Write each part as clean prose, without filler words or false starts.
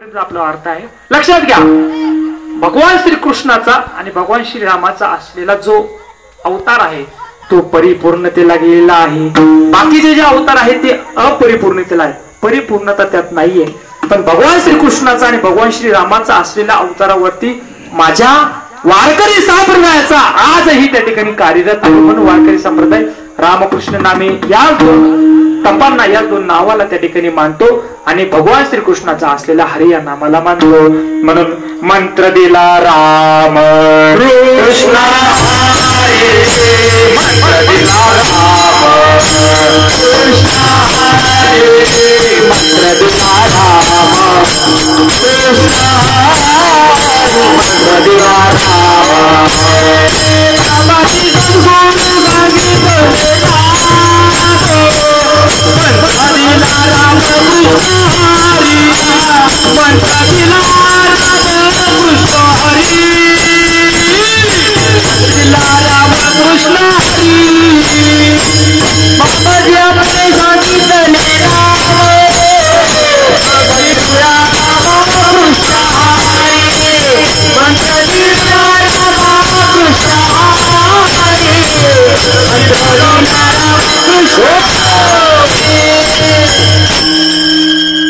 आपला अर्थ आहे लक्षात घ्या। भगवान श्रीकृष्णाचा आणि भगवान श्रीरामाचा असलेला जो अवतार आहे तो परिपूर्णतेला गेलेला आहे। बाकीचे जे अवतार आहेत ते अपरिपूर्णतेला आहेत, परिपूर्णता त्यात नाहीये। पण भगवान श्रीकृष्णाचा आणि भगवान श्रीरामाचा असलेल्या अवतारावरती माझ्या वारकरी संप्रदायाचा आजही त्या ठिकाणी कार्यरत आहे। म्हणून वारकरी संप्रदाय रामकृष्ण नामे या तपांना या दोन नावाला त्या ठिकाणी मानतो आणि भगवान श्रीकृष्णाचा असलेला हरी या नामाला मानतो। म्हणून मंत्र दिला राम कृष्ण हरी, मंत्र दिला राम कृष्ण हरी, मंत्र दिला राम कृष्ण हरी, मंत्र दिला राम। बाबाजी सद्गुरु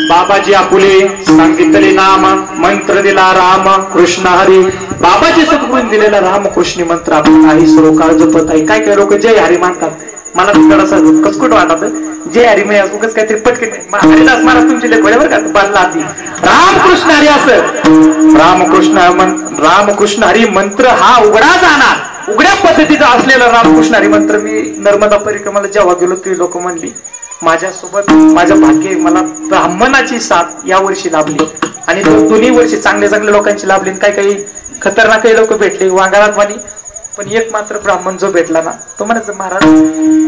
बाबाजी आपुले सांगितले नाम मंत्र दिला राम कृष्ण हरी। बाबाजी सद्गुरूंनी दिलेला राम कृष्ण मंत्र आपण काही सर्व काळ जपत आहे। काय काय लोक जय हरी मानतात, मला थोडासा कचकट वाटत जय हरी मी उगाच काहीतरी पटकन हरिदास महाराज तुमचे लेख बरोबर का बदला आधी रामकृष्ण हरी असं रामकृष्ण हरी मंत्र हा उघडा जाणार उघड्या पद्धतीचा असलेला रामकृष्ण हरी मंत्र। मी नर्मदा परिक्रमाला जेव्हा गेलो ती लोक म्हणली माझ्यासोबत माझ्या भाग्य मला ब्राह्मणाची साथ या वर्षी लाभली आणि दोन्ही वर्षी चांगल्या चांगल्या लोकांची लाभली। काही काही खतरनाक लोक भेटले वांगारात वाणी, पण एक मात्र ब्राह्मण जो भेटला ना तो म्हणायचं महाराज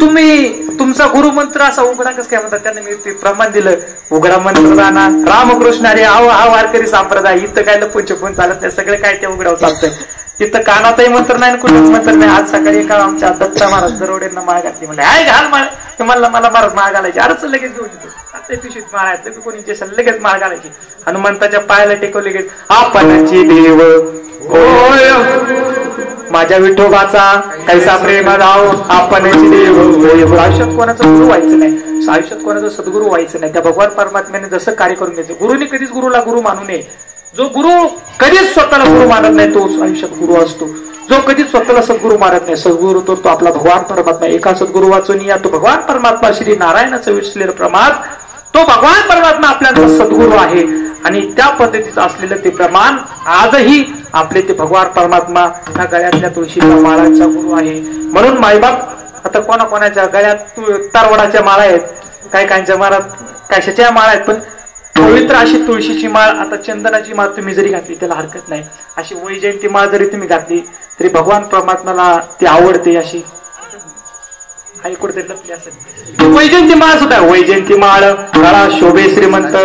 तुम्ही तुमचा गुरुमंत्र असा उघडा कस काय म्हणतात। त्यांनी मी ते प्रमाण दिलं उघडा मंत्र जाणार रामकृष्ण अरे हा वारकरी संप्रदाय इथं काय लपून छपून चालत नाही, सगळं काय ते उघडाव चालतंय। तिथं कानातही मंत्र नाही कुठेच मंत्र नाही। आज सकाळी एका आमच्या दत्ता महाराज दरोडेंना माळ घातली म्हणले हाय घाल माळ, मला महाराज माळ घालायची अरच लगेच घेऊन येतो आता पिशीत माळायचं कोणी लगेच माळ घालायची। हनुमंताच्या पायाला टेकवले लगेच आपणची देव होय माझ्या विठोबाचा कैसा प्रेम राव आपणची देव होय। आयुष्यात कोणाचं गुरु व्हायचं नाही, आयुष्यात कोणाचं सद्गुरू व्हायचं नाही। त्या भगवान परमात्म्याने जसं कार्य करून घ्यायचं, गुरुने कधीच गुरुला गुरु मानू नये। जो गुरु कधीच स्वतःला गुरु मानत नाही तोच आयुष्यात गुरु असतो। जो कधीच स्वतःला सद्गुरू मानत नाही सद्गुरू तो आपला भगवान परमात्मा। एका सद्गुरू वाचून या तो भगवान परमात्मा श्री नारायणाचं विसरलेलं प्रमाण तो भगवान परमात्मा आपल्याचा सद्गुरू आहे आणि त्या पद्धतीचं असलेलं ते प्रमाण आजही आपले ते भगवान परमात्मा त्या गळ्यातल्या तुळशीच्या माळांचा गुरु आहे। म्हणून मायबाप आता कोणाकोणाच्या गळ्यात तारवडाच्या माळा आहेत, काही काहींच्या माळात कशाच्या माळा आहेत, पण पवित्र अशी तुळशीची माळ आता चंदनाची माळ तुम्ही जरी घातली त्याला हरकत नाही। अशी वैजयंती माळ जरी तुम्ही घातली तरी भगवान परमात्म्याला ती आवडते। अशी कुठेतरी लपली असेल वैजयंती माळ सुद्धा वैजयंती माळ गळा शोभे श्रीमंत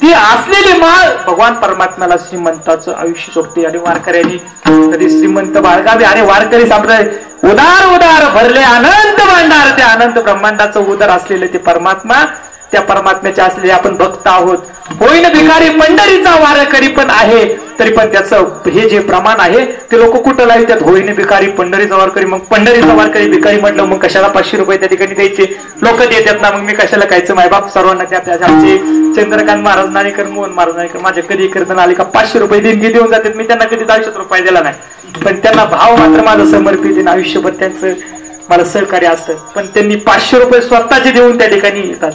ती असलेली माळ भगवान परमात्म्याला श्रीमंताचं आयुष्य सोडते। आणि वारकऱ्यांनी कधी श्रीमंत बाळगावे अरे वारकरी संप्रदाय उदार उदार भरले अनंत भांडार त्या अनंत ब्रह्मांडाचं उदर असलेले ते परमात्मा त्या परमात्म्याचे असलेले आपण भक्त आहोत। होईन भिकारी पंढरीचा वारकरी पण आहे तरी पण त्याचं हे जे प्रमाण आहे ते लोक कुठं लावतात होईन भिकारी पंढरीचा वारकरी। मग पंढरीचा वारकरी भिकारी म्हटलं मग कशाला 500 रुपये त्या ठिकाणी द्यायचे लोक देतात ना, मग मी कशाला खायचं मायबाप सर्वांना त्या आमचे चंद्रकांत महाराज नाणेकर मोहन महाराज नाणेकर माझ्या कधी कीर्तन आले का 500 रुपये देणगी देऊन जातात। मी त्यांना कधी 150 रुपये दिला नाही पण त्यांना भाव मात्र माझं समर्पित आहे, आयुष्यभर त्यांचं मला सहकार्य असतं। पण त्यांनी 500 रुपये स्वतःचे देऊन त्या ठिकाणी येतात।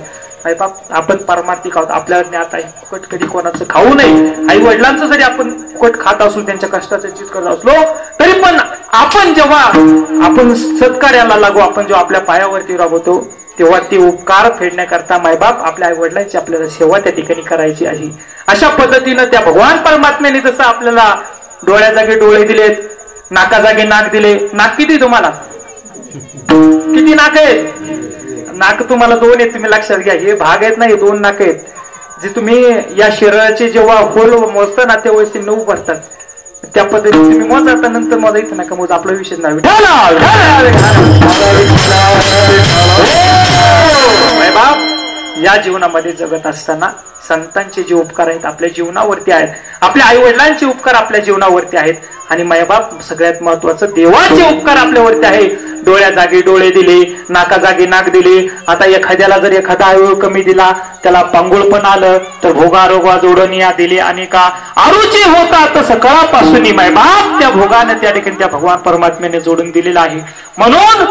आई बाप आपण परमार्थिक आहोत, आपल्याला ज्ञात आहे फुकट कधी कोणाचं खाऊ नये। आई वडिलांचं जरी आपण फुकट खात असू त्यांच्या कष्टाचं चित करत असलो तरी पण आपण जेव्हा आपण सत्कार्याला लागू आपण जेव्हा आपल्या पायावरती राबवतो तेव्हा ते उपकार फेडण्याकरता मायबाप आपल्या आई वडिलांची आपल्याला सेवा त्या ठिकाणी करायची आहे। अशा पद्धतीनं त्या भगवान परमात्म्याने जसं आपल्याला डोळ्या जागे डोळे दिलेत, नाका जागे नाक दिले। नाक किती तुम्हाला किती नाक आहेत? नाक तुम्हाला 2 आहेत, तुम्ही लक्षात घ्या। हे भाग आहेत ना, हे 2 नाक आहेत जे तुम्ही या शरीराचे जेव्हा होल मोजता ना तेव्हा ते 9 भरतात। त्या पद्धतीने तुम्ही मोजा नंतर मोजा इथं नका मोजा आपला विषय नाही। बाप या जीवनामध्ये जगत असताना संतांचे जे उपकार आहेत आपल्या जीवनावरती आहेत, आपल्या आई वडिलांचे उपकार आपल्या जीवनावरती आहेत, आणि मायबाप सगळ्यात महत्वाचं देवाचे उपकार आपल्यावरती आहे. डोळ्या जागी डोळे दिले, नाका जागी नाक दिले. आता एखाद्याला जर एखादा अवयव कमी दिला, त्याला पांगुळ पण आलं तर भोगा रोगा जोडणिया दिले आणि का आरुची होतात सकाळपासून मायबाप त्या भोगाने त्या ठिकाणी त्या भगवान परमात्म्याने जोडून दिलेला आहे. म्हणून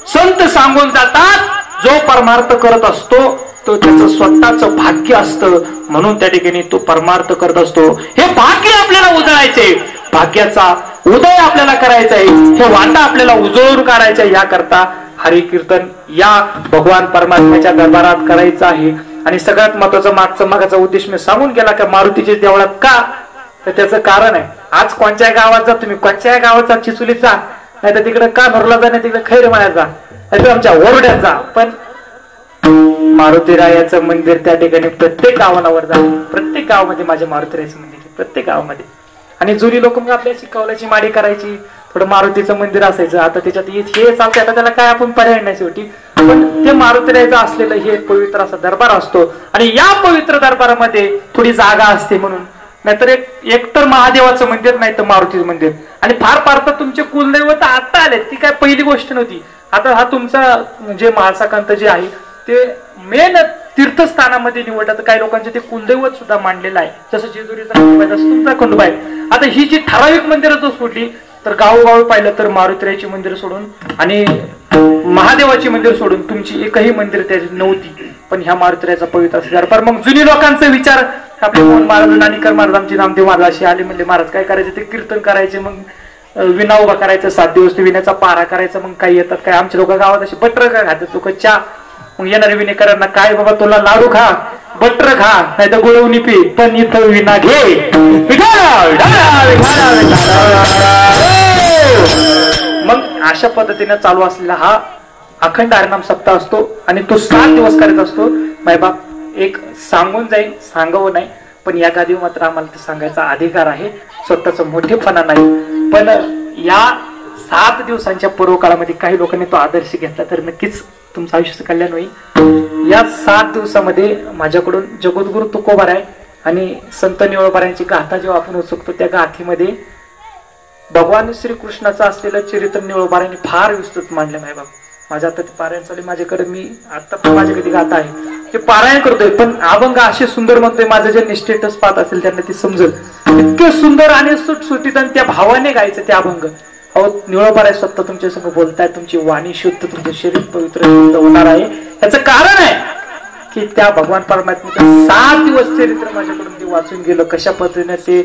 संत सांगून जातात, जो परमार्थ करत असतो तो त्याचं स्वतःचं भाग्य असतं, म्हणून त्या ठिकाणी तो परमार्थ करत असतो. हे भाग्य आपल्याला उजळायचे, भाग्याचा उदय आपल्याला करायचा आहे, हे वाटा आपल्याला उजळून काढायचं आहे. याकरता हरिकीर्तन या भगवान परमात्म्याच्या दरबारात करायचं आहे. आणि सगळ्यात महत्वाचा मागाचा उद्देश मी सांगून गेला का मारुतीच्या देवळात का, तर त्याचं कारण आहे. आज कोणत्या गावात जा तुम्ही, कोणत्या गावात जा, चिचुलीत जा, नाही तर तिकडे का भरला जा, नाही तिकडे खैर माळ्यात जा, नाही तर आमच्या ओरड्यात जा, पण मारुतीरायाचं मंदिर त्या ठिकाणी प्रत्येक गावावर जा. प्रत्येक गावामध्ये माझ्या मारुतीरायाचं मंदिर, प्रत्येक गावामध्ये. आणि जुनी लोक मग आपल्या कौलाची माडी करायची, थोडं मारुतीचं मंदिर असायचं. आता त्याच्यात हे चालतंय, आता त्याला काय आपण पर्याय नाही शेवटी, पण ते मारुतीरायाचं असलेलं हे पवित्र असा दरबार असतो. आणि या पवित्र दरबारामध्ये थोडी जागा असते म्हणून, नाहीतर एक तर महादेवाचं मंदिर, नाही तर मारुतीचं मंदिर. आणि फार तर तुमचे कुलदैवत आता आले, ती काय पहिली गोष्ट नव्हती. आता हा तुमचा जे महासाकांत जे आहे ते मेन तीर्थस्थानामध्ये निवडतात. काही लोकांचे ते कुलदैवत सुद्धा मांडलेलं आहे, जसं जेजुरीचा खंडोबा आहे तसं तुमचा खंडोबा आहे. आता ही जी ठराविक मंदिरं जो सोडली तर गावोगावी पाहिलं तर मारुतीरायाची मंदिर सोडून आणि महादेवाची मंदिर सोडून तुमची एकही मंदिर त्याची नव्हती. पण ह्या मारुतीरायाचा पवित्र दरबार. मग जुनी लोकांचा विचार, आपले मोहन महाराज, नानीकर महाराज, आमचे नामदेव महाराज असे आले, म्हणले महाराज काय करायचे, ते कीर्तन करायचे, मग विना उभा करायचं, 7 दिवस विण्याचा पारा करायचा. मग काही येतात काय आमचे लोक गावात असे बटर का खातात लोक, चहा. मग येणारे विनेकरांना काय बाबा तुला लाडू खा, बटर खा, नाही तर गुळवणी पी, पण इथं विना घे. मग अशा पद्धतीने चालू असलेला हा अखंड हरिनाम सप्ताह असतो आणि तो 7 दिवस करत असतो. मायबाप एक सांगून जाईल, सांगावं नाही, पण या गादी मात्र आम्हाला ते सांगायचा अधिकार आहे. स्वतःचा मोठेपणा नाही, पण या 7 दिवसांच्या पूर्वकाळामध्ये काही लोकांनी तो आदर्श घेतला तर नक्कीच तुमचं आयुष्याचं कल्याण होईल. या 7 दिवसामध्ये माझ्याकडून जगद्गुरु तुकोबाराय आणि संत निवळबारायांची गाथा जेव्हा आपण उचकतो, त्या गाथीमध्ये भगवान श्रीकृष्णाचं असलेलं चरित्र निवळबारांनी फार विस्तृत मांडलं आहे. बाबा माझ्या आता ते पारायण चालू, माझ्याकडे मी आता पण माझ्या कधी गाथा आहे ते पारायण करतोय, पण अभंग असे सुंदर म्हणतोय, माझं जे स्टेटस पाहत असेल त्यांना ती समजेल. इतके सुंदर आणि सुटसुटीत आणि त्या भावाने गायचं ते अभंग. अहो निवळबाराय स्वतः तुमच्या संग बोलताय, तुमची वाणी शुद्ध, तुमचं शरीर पवित्र शुद्ध होणार आहे. याचं कारण आहे की त्या भगवान परमात्म्याचं 7 दिवस चरित्र माझ्याकडून ते वाचून गेलं. कशा पद्धतीने ते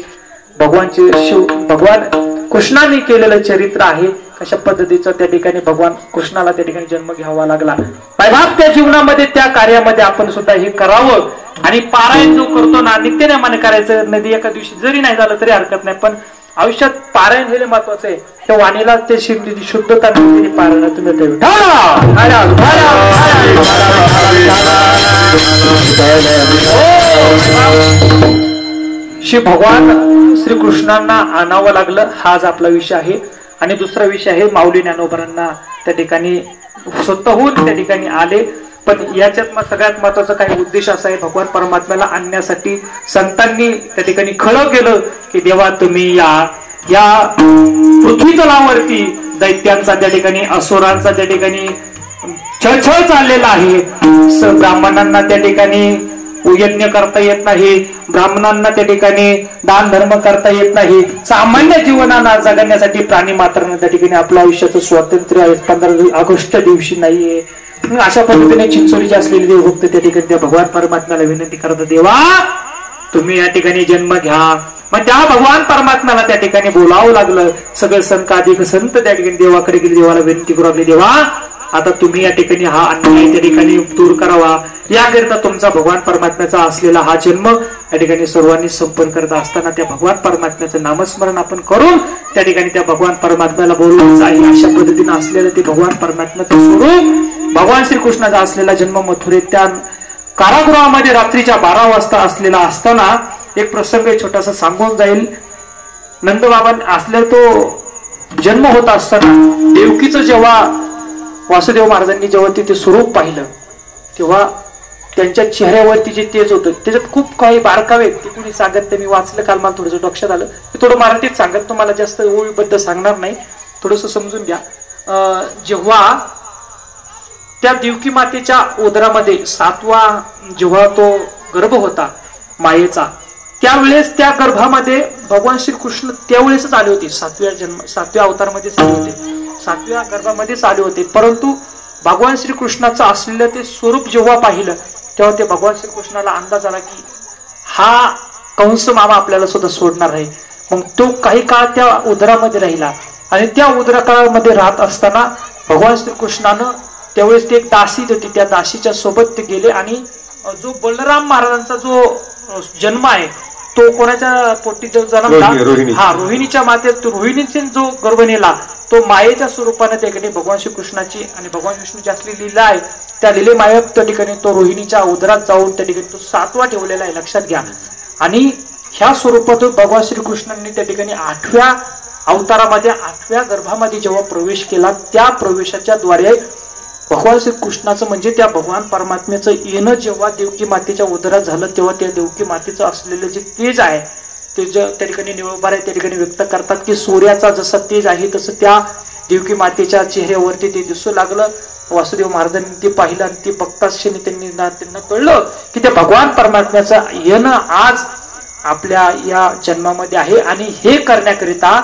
भगवान कृष्णाने केलेलं चरित्र आहे, कशा पद्धतीचं त्या ठिकाणी भगवान कृष्णाला त्या ठिकाणी जन्म घ्यावा लागला. बाप त्या जीवनामध्ये त्या कार्यामध्ये आपण सुद्धा हे करावं. आणि पारायण जो करतो ना नित्यनेमाने करायचं, नदी एका दिवशी जरी नाही झालं तरी हरकत नाही, पण आयुष्यात पारायण हे महत्वाचं आहे. त्या वाणीला ते शुद्धता मिळते पारायण तुम्ही श्री भगवान श्रीकृष्णांना आणावं लागलं, हाच आपला विषय आहे. आणि दुसरा विषय आहे माऊली ज्ञानोबांना त्या ठिकाणी स्वतःहून त्या ठिकाणी आले. पण याच्यात मग सगळ्यात महत्वाचा काही उद्देश असा आहे, भगवान परमात्म्याला आणण्यासाठी संतांनी त्या ठिकाणी खळं केलं की देवा तुम्ही या पृथ्वी तलावरती दैत्यांचा त्या ठिकाणी असुरांचा त्या ठिकाणी छळ चाललेला आहे. ब्राह्मणांना त्या ठिकाणी यज्ञ करता येत नाही, ब्राह्मणांना त्या ठिकाणी दान धर्म करता येत नाही, सामान्य जीवनाला जगण्यासाठी प्राणी मात्रांना त्या ठिकाणी आपलं आयुष्याचं स्वातंत्र्य 15 ऑगस्ट दिवशी नाहीये. अशा पद्धतीने चिंचोलीची असलेली देवभक्त त्या ठिकाणी त्या भगवान परमात्म्याला विनंती करतात, देवा तुम्ही या ठिकाणी जन्म घ्या. मग त्या भगवान परमात्म्याला त्या ठिकाणी बोलावं लागलं. सगळे संताधिक संत त्या ठिकाणी देवाकडे गेले, देवाला विनंती करू लागले, देवा आता तुम्ही या ठिकाणी हा अन्याय त्या ठिकाणी दूर करावा. याकरिता तुमचा भगवान परमात्म्याचा असलेला हा जन्म या ठिकाणी सर्वांनी संपन्न करत असताना त्या भगवान परमात्म्याचं नामस्मरण आपण करून त्या ठिकाणी त्या भगवान परमात्म्याला बोलवायचं आहे. अशा पद्धतीने असलेलं ते भगवान परमात्म्याचं स्वरूप, भगवान श्रीकृष्णाचा असलेला जन्म मथुरेत त्या कारागृहामध्ये रात्रीच्या 12 वाजता असलेला असताना एक प्रसंग छोटासा सांगून जाईल. नंदबाबां असले तो जन्म होत असताना देवकीचं जेव्हा वासुदेव महाराजांनी जेव्हा तिथे स्वरूप पाहिलं तेव्हा त्यांच्या चेहऱ्यावरती जे तेज होतं त्याच्यात खूप काही बारकावे ते कुणी सांगत ते मी वाचलं काल, मला थोडंसं लक्षात आलं. मी थोडं मराठीत सांगत, तुम्हाला जास्त ओळीबद्ध सांगणार नाही, थोडंसं समजून घ्या. जेव्हा त्या देवकी मातेच्या उदरामध्ये 7वा जेव्हा तो गर्भ होता मायेचा, त्यावेळेस त्या गर्भामध्ये भगवान श्रीकृष्ण त्यावेळेसच आले होते. 7व्या अवतारमध्येच आले होते, 7व्या गर्भामध्येच आले होते. परंतु भगवान श्रीकृष्णाचं असलेलं ते स्वरूप जेव्हा पाहिलं तेव्हा ते भगवान श्रीकृष्णाला अंदाज आला की हा कंस मामा आपल्याला सुद्धा सोडणार आहे. मग तो काही काळ त्या उदरामध्ये राहिला आणि त्या उदराकाळामध्ये राहत असताना भगवान श्रीकृष्णानं त्यावेळेस ते एक दासी होती, त्या दासीच्या सोबत ते गेले आणि जो बलराम महाराजांचा जो जन्म आहे तो कोणाच्या पोटी जो जन्मला, हा रोहिणीच्या मातेत, रोहिणीचे जो गर्भ नेला तो मायेच्या स्वरूपाने त्या ठिकाणी भगवान श्रीकृष्णाची आणि भगवान विष्णूची असली लीला आहे, त्या लीले माये त्या ठिकाणी तो रोहिणीच्या उदरात जाऊन त्या ठिकाणी तो 7वा ठेवलेला आहे, लक्षात घ्या. आणि ह्या स्वरूपातून भगवान श्रीकृष्णांनी त्या ठिकाणी 8व्या अवतारामध्ये 8व्या गर्भामध्ये जेव्हा प्रवेश केला, त्या प्रवेशाच्या द्वारे भगवान श्रीकृष्णाचं म्हणजे त्या भगवान परमात्म्याचं येणं जेव्हा देवकी मातेच्या उदरात झालं तेव्हा त्या देवकी मातेचं असलेलं जे तेज आहे ते त्या ठिकाणी निळोबार त्या ठिकाणी व्यक्त करतात की सूर्याचा जसा तेज आहे तसं त्या देवकी मातेच्या चेहऱ्यावरती ते दिसू लागलं. वासुदेव महाराजांनी ते पाहिलं आणि ते बघताच त्यांना कळलं की त्या भगवान परमात्म्याचं येणं आज आपल्या या जन्मामध्ये आहे. आणि हे करण्याकरिता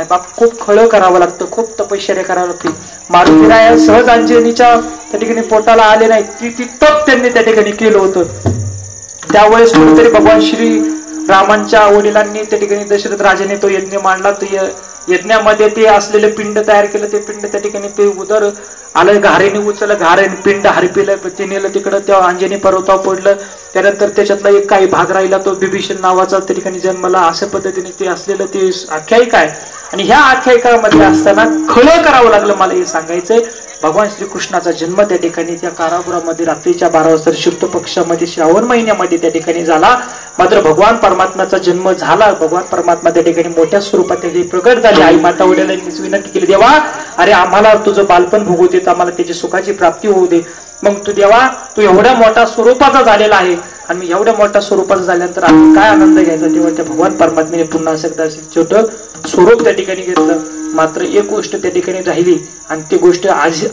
बाप खूप खळं करावं लागतं, खूप तपश्चर्या करावं लागते. मारुतीराया सहज अंजनीच्या त्या ठिकाणी पोटाला आले नाही, ती तप त्यांनी त्या ठिकाणी केलं होतं. त्यावेळेस कुठेतरी भगवान श्री रामांच्या वडिलांनी त्या ठिकाणी दशरथ राजाने तो यज्ञ मांडला. तो यज्ञामध्ये ते असलेले पिंड तयार केलं, ते पिंड त्या ठिकाणी ते उदर आलं, घारेने उचललं, घारेने पिंड हरपिलं, ते नेलं तिकडं त्या अंजनी पर्वतावर पडलं. त्यानंतर त्याच्यातला एक काही भाग राहिला तो बिभीषण नावाचा त्या ठिकाणी जन्मला. अशा पद्धतीने ते असलेलं ते आख्यायिका आहे. आणि ह्या आख्यायिकामध्ये असताना खळं करावं लागलं. मला हे सांगायचंय, भगवान श्रीकृष्णाचा जन्म त्या ठिकाणी त्या कारागृहामध्ये रात्रीच्या 12 वाजता शुक्ल पक्षामध्ये श्रावण महिन्यामध्ये त्या ठिकाणी झाला. मात्र भगवान परमात्म्याचा जन्म झाला. भगवान परमात्मा त्या ठिकाणी मोठ्या स्वरूपात त्याची प्रगट झाली. आई माता वडिलांनीच विनंती केली, देवा अरे आम्हाला तुझं बालपण भोगू देत, आम्हाला त्याची सुखाची प्राप्ती होऊ दे. मग तू देवा तू एवढ्या मोठ्या स्वरूपाचा झालेला आहे आणि मी एवढ्या मोठ्या स्वरूपाचा झाल्यानंतर आम्ही काय आनंद घ्यायचा. तेव्हा त्या भगवान परमात्म्याने पुन्हा एकदा छोटं स्वरूप त्या ठिकाणी घेतलं. मात्र एक गोष्ट त्या ठिकाणी राहिली आणि ती गोष्ट आज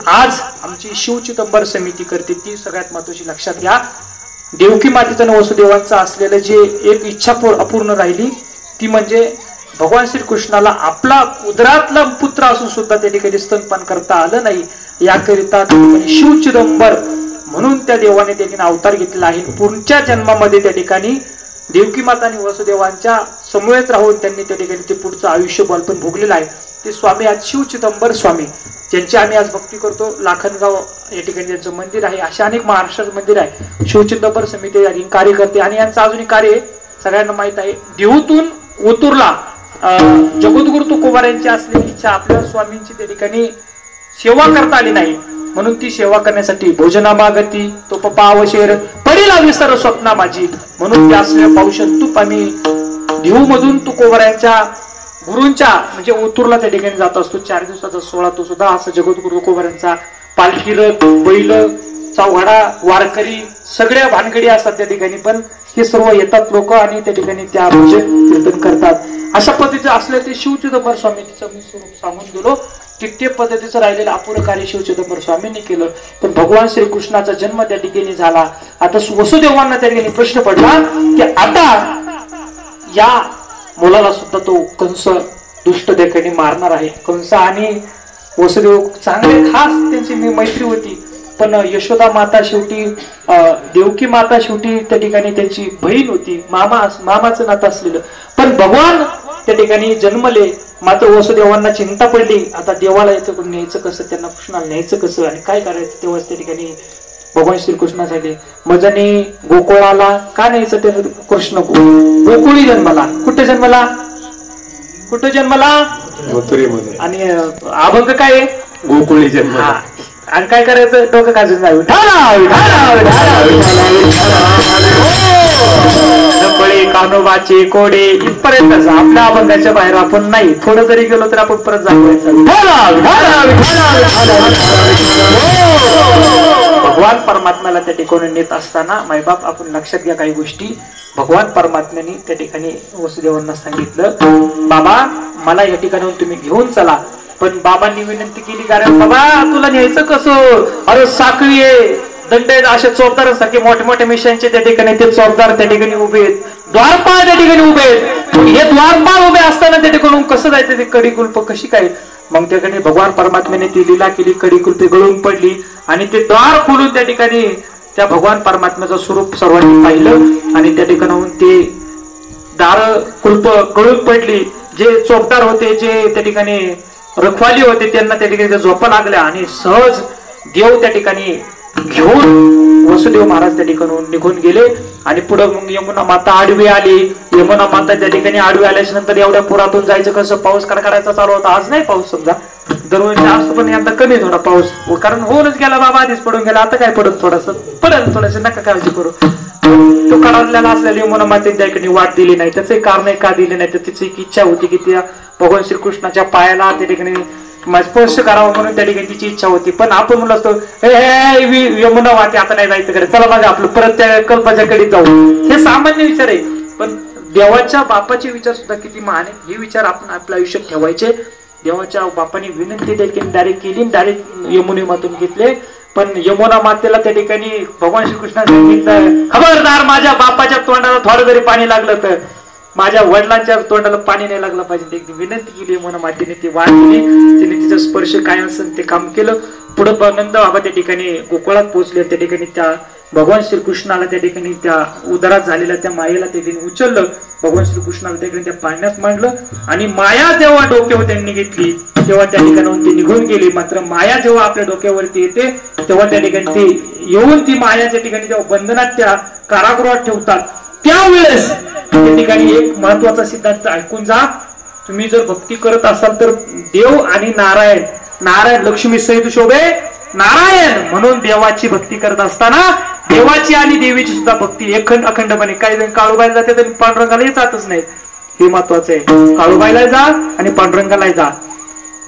आमची शिवचिदंबर समिती करते, ती सगळ्यात महत्वाची लक्षात घ्या. देवकी मातेचं आणि वसुदेवांचं असलेलं जे एक इच्छा अपूर्ण राहिली ती म्हणजे भगवान श्रीकृष्णाला आपला उदरातला पुत्र असून सुद्धा त्या ठिकाणी स्तनपान करता आलं नाही. याकरिता शिवचिदंबर म्हणून त्या देवाने त्या ठिकाणी अवतार घेतलेला आहे. पुढच्या जन्मामध्ये त्या ठिकाणी देवकी माता आणि वसुदेवांच्या समवेत राहून त्यांनी त्या ठिकाणी ते पुढचं आयुष्य बालपण भोगलेलं आहे. ते स्वामी आज शिवचिदंबर स्वामी, ज्यांची आम्ही आज भक्ती करतो. लाखनगाव या ठिकाणी ज्यांचं मंदिर आहे, अशा अनेक महाराष्ट्रात मंदिर आहे. शिवचिदंबर समिती कार्य करते आणि यांचं अजूनही कार्य सगळ्यांना माहित आहे. देहूतून ओतूरला जगद्गुरु तुकोबार यांची असलेली इच्छा आपल्या स्वामींची त्या ठिकाणी सेवा करता आली नाही, म्हणून ती सेवा करण्यासाठी भोजनामागती तो पावशेर पडीला विसर स्वप्ना माझी, म्हणून ते असलेल्या पावशेर तूप आम्ही देहू मधून तुकोबार यांच्या गुरूंच्या म्हणजे ओतूरला त्या ठिकाणी जात असतो. 4 दिवसाचा सोहळा तो सुद्धा असं जगद्गुरु तुकोबार यांचा. पालखी रथ, बैल, चौघाडा, वारकरी सगळ्या भानगडी असतात त्या ठिकाणी, पण हे सर्व येतात लोक आणि त्या ठिकाणी त्या भजन कीर्तन करतात. अशा पद्धतीचं असलं ते शिवचिदंबर स्वामींचं मी स्वरूप सांगून गेलो की ते पद्धतीचं राहिलेलं अपुरं कार्य शिवचिदंबर स्वामींनी केलं. पण भगवान श्रीकृष्णाचा जन्म त्या ठिकाणी झाला. आता वसुदेवांना त्या ठिकाणी प्रश्न पडला की आता या मुलाला सुद्धा तो कंस दुष्ट त्या ठिकाणी मारणार आहे. कंस आणि वसुदेव चांगले खास त्यांची मैत्री होती, पण यशोदा माता शेवटी देवकी माता शेवटी त्या ठिकाणी त्यांची बहीण होती, मामाचं नातं असलेलं. पण भगवान त्या ठिकाणी जन्मले. मात्र वसुदेवांना चिंता पडली, आता देवाला याचं न्यायचं कसं, त्यांना कृष्णाला न्यायचं कसं आणि काय करायचं. तेव्हाच त्या ठिकाणी भगवान श्रीकृष्णासाठी मजनी गोकुळाला का न्यायचं, ते कृष्ण गोकुळी जन्मला. कुठे जन्मला, कुठे जन्मला, आणि अभंग काय गोकुळी जन्म. आणि काय करायचं, डोकं काजून जाऊ कानोबाचे कोडे इथपर्यंतच. आपल्या अभंगाच्या बाहेर आपण नाही. थोडं जरी गेलो तर आपण परत जागवायचं. भगवान परमात्म्याला त्या ठिकाणी नेत असताना मायबाप आपण लक्षात घ्या काही गोष्टी. भगवान परमात्म्याने त्या ठिकाणी वसुदेवांना सांगितलं बाबा मला या ठिकाणाहून तुम्ही घेऊन चला. पण बाबांनी विनंती केली कारण बाबा तुला न्यायचं कसं, अरे साखळी आहे, दंड अशा चोपदारांसारखे मोठे मोठे मिशांचे त्या ठिकाणी ते चोपदार त्या ठिकाणी उभे आहेत, द्वारपाळ त्या ठिकाणी उभे आहेत. हे द्वारपाळ उभे असताना त्या ठिकाणी कसं जायचं, ते कडी कुलप कशी काय. मग त्या ठिकाणी भगवान परमात्म्याने ती लीला केली, कडी कुलपे गळून पडली आणि ते द्वार खोलून त्या ठिकाणी त्या भगवान परमात्म्याचं स्वरूप सर्वांनी पाहिलं आणि त्या ठिकाणाहून ते दार कुलप गळून पडली. जे चोपदार होते, जे त्या ठिकाणी रखवाली होते, त्यांना त्या ठिकाणी झोपा लागल्या आणि सहज देव त्या ठिकाणी घेऊन वसुदेव महाराज त्या ठिकाणून निघून गेले. आणि पुढे मग यमुना माता आडवी आली. यमुना माता त्या ठिकाणी आडवी आल्याच्या नंतर एवढ्या पुरातून जायचं कसं, पाऊस कडकडायचा चालू होता. आज नाही पाऊस समजा, दरवर्षी असतो पण यंदा कमी थोडा पाऊस, कारण होऊनच गेला बाबा, आधीच पडून गेला. आता काय पडत थोडस पडेल, थोडस नका काळजी करू. तो कडालेला असलेला यमुना मातेने त्या ठिकाणी वाट दिली नाही. त्याचे कारण का दिले नाही तर तिची एक इच्छा होती की त्या भगवान श्रीकृष्णाच्या पायाला त्या ठिकाणी स्पर्श करावा म्हणून त्या ठिकाणी तिची इच्छा होती. पण आपण म्हणलं असतो हे यमुना वाटे आता नाही जायचं कडे, चला बघा आपलं परत त्या कल्पाच्या कडे जाऊ, हे सामान्य विचार आहे. पण देवाच्या बापाचे विचार सुद्धा किती महान आहे, हे विचार आपण आपल्या आयुष्यात ठेवायचे. देवाच्या बापाने विनंती देखील डायरेक्ट केली, डायरेक्ट यमुने मातून घेतले. पण यमुना मातेला त्या ठिकाणी भगवान श्रीकृष्णाने सांगितलं खबरदार माझ्या बापाच्या तोंडाला थोडं जरी पाणी लागलं तर, माझ्या वडिलांच्या तोंडाला पाणी नाही लागलं पाहिजे. एक विनंती केली यमुना मातेने, ती वाट दिली, तिने तिचा स्पर्श काय असेल ते काम केलं. पुढे नंद बाबा त्या ठिकाणी गोकुळात पोहोचले. त्या ठिकाणी त्या भगवान श्रीकृष्णाला त्या ठिकाणी त्या उदरात झालेल्या त्या मायेला त्या ठिकाणी उचललं. भगवान श्रीकृष्णाला त्या ठिकाणी त्या पाण्यात मांडलं आणि माया जेव्हा डोक्यावर त्यांनी घेतली तेव्हा त्या ठिकाणाहून ती निघून गेली. मात्र माया जेव्हा आपल्या डोक्यावरती येते तेव्हा त्या ठिकाणी ती येऊन ती मायाच्या ठिकाणी जेव्हा बंधनात त्या कारागृहात ठेवतात त्यावेळेस त्या ठिकाणी एक महत्वाचा सिद्धांत ऐकून जा. तुम्ही जर भक्ती करत असाल तर देव आणि नारायण, नारायण लक्ष्मी सहित शोभे नारायण म्हणून देवाची भक्ती करत असताना देवाची आणि देवीची सुद्धा भक्ती अखंडपणे. काही जण काळूबाईला जाते तर पांडुरंगाला येतातच नाही, हे महत्वाचं आहे. काळूबाईला जा आणि पांडुरंगाला जा,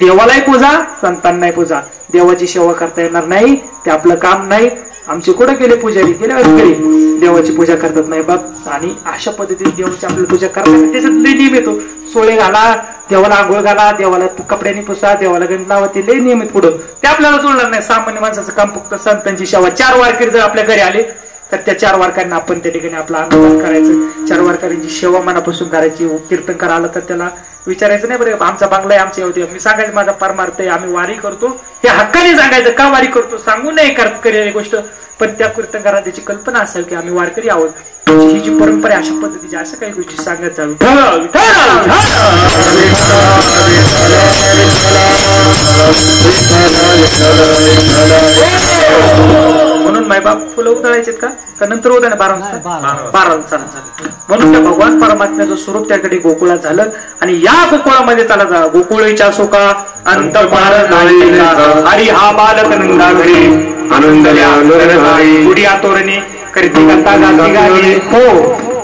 देवालाही पूजा संतांनाही पूजा. देवाची सेवा करता येणार नाही, ते आपलं काम नाही. आमचे कुठे गेले पुजारी, गेले घरी देवाची पूजा करतात नाही बघ. आणि अशा पद्धतीने देवाची आपली पूजा करतात. त्याच्यात लय नियम येतो, सोळे घाला, देवाला आंघोळ घाला, देवाला कपड्याने पुसा, देवाला गंध लावा, ते लय नियमित पुढं. ते आपल्याला जुळणार नाही. सामान्य माणसाचं काम फक्त संतांची सेवा. 4 वारकरी जर आपल्या घरी आले तर त्या 4 वारकऱ्यांना आपण त्या ठिकाणी आपला अन्नदान करायचं. 4 वारकऱ्यांची सेवा मनापासून करायची. कीर्तनकार आलं तर त्याला विचारायचं नाही बरं आमचा बांगला आहे, आमच्या होते, मी सांगायचं माझा परमार्थ आहे, आम्ही वारी करतो, हे हक्काने सांगायचं. का वारी करतो सांगू नये केलेली गोष्ट, पण त्या कीर्तनकाराला त्याची कल्पना असेल की आम्ही वारकरी आहोत. ही जी परंपरा अशा पद्धतीची असं काही गोष्टी सांगत चालू. म्हणून मायबाप फुलं उधळायचे का नंतर उद्या 12 म्हणून त्या भगवान परमात्म्याचं स्वरूप त्याकडे गोकुळात झालं. आणि या गोकुळामध्ये चला जा, गोकुळीच्या सुका अंत हरी हा बालक नंदा घरी आनंद तोरणी करती करता गाती हो.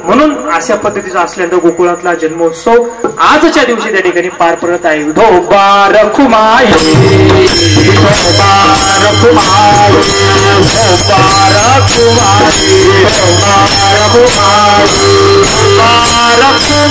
म्हणून अशा पद्धतीचा असल्यानंतर गोकुळातला जन्मोत्सव आजच्या दिवशी त्या ठिकाणी पार पडत आहे. विठोबा रखुमाई, विठोबा रखुमाई, विठोबा रखुमाई, विठोबा रखुमाई, विठोबा रखुमाई,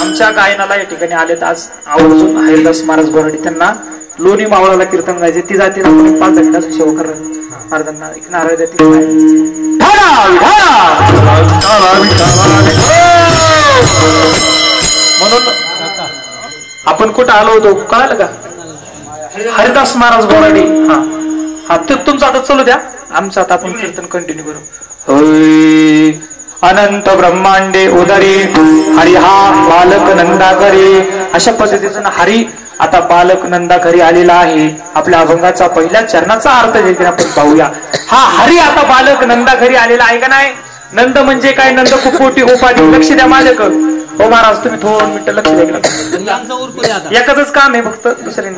आमच्या गायनाला या ठिकाणी आलेत आज आवर्जून हरिदास महाराज बोराडे, त्यांना लोणी मावळाला कीर्तन गायचे. ती जाती 5 मिनिटात सेवा करा. महाराजांना एक नारळ देते. म्हणून आपण कुठं आलो होतो कळालं का? हरिदास महाराज बोराडे. हा हा ते तुमचं आता चालू द्या, आमचं आता आपण कीर्तन कंटिन्यू करू. होय अनंत ब्रह्मांडे उदरे हरी हा बालक नंदाकरी. अशा पद्धतीचं हरी आता बालक नंदाकरी आलेला आहे. आपल्या अभंगाचा पहिल्या चरणाचा अर्थ देखील आपण पाहूया. हा हरी आता बालक नंदाकरी आलेला आहे का नाही? नंद म्हणजे काय? नंद कुपोटी उपाधी. लक्ष द्या माझ्याकडं. हो महाराज तुम्ही थोडं मिनिट लक्ष द्या. एकच काम आहे फक्त, दुसरे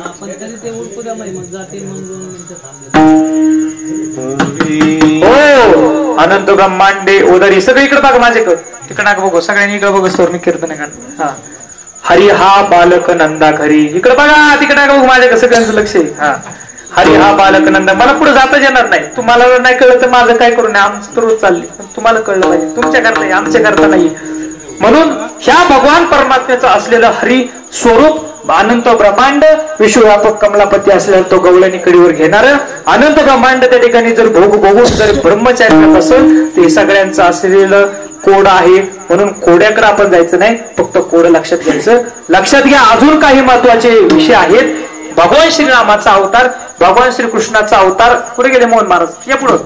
हो अनंत ब्रह्मांडे उदरी. सगळे इकडे बघा माझ्याकडे, तिकडे बघू सगळ्यांनी इकडे बघ मी कीर्तन हा हरी हा बालक नंदा खरी. इकडे बघा तिकडे बघू माझ्याकडे, सगळ्यांचं लक्ष आहे. हा हरी हा बालक नंदा. मला पुढे जाताच येणार नाही. तुम्हाला नाही कळलं तर माझं काय करू नये, आमचं तर रोज चालले. तुम्हाला कळलं पाहिजे, तुमच्या करता आमच्या करता नाही. म्हणून ह्या भगवान परमात्म्याचं असलेलं हरी स्वरूप अनंत ब्रह्मांड विश्वव्यापक कमलापती असलेला तो गवळणी कडीवर घेणार अनंत ब्रह्मांड त्या ठिकाणी जर भोगून जर ब्रह्मचारी करत असेल ते सगळ्यांचं असलेलं कोड आहे. म्हणून कोड्याकडे आपण जायचं नाही, फक्त कोड लक्षात घ्यायचं. लक्षात घ्या अजून काही महत्वाचे विषय आहेत. भगवान श्रीरामाचा अवतार, भगवान श्रीकृष्णाचा अवतार. कुठे गेले मोहन महाराज? या पुढं.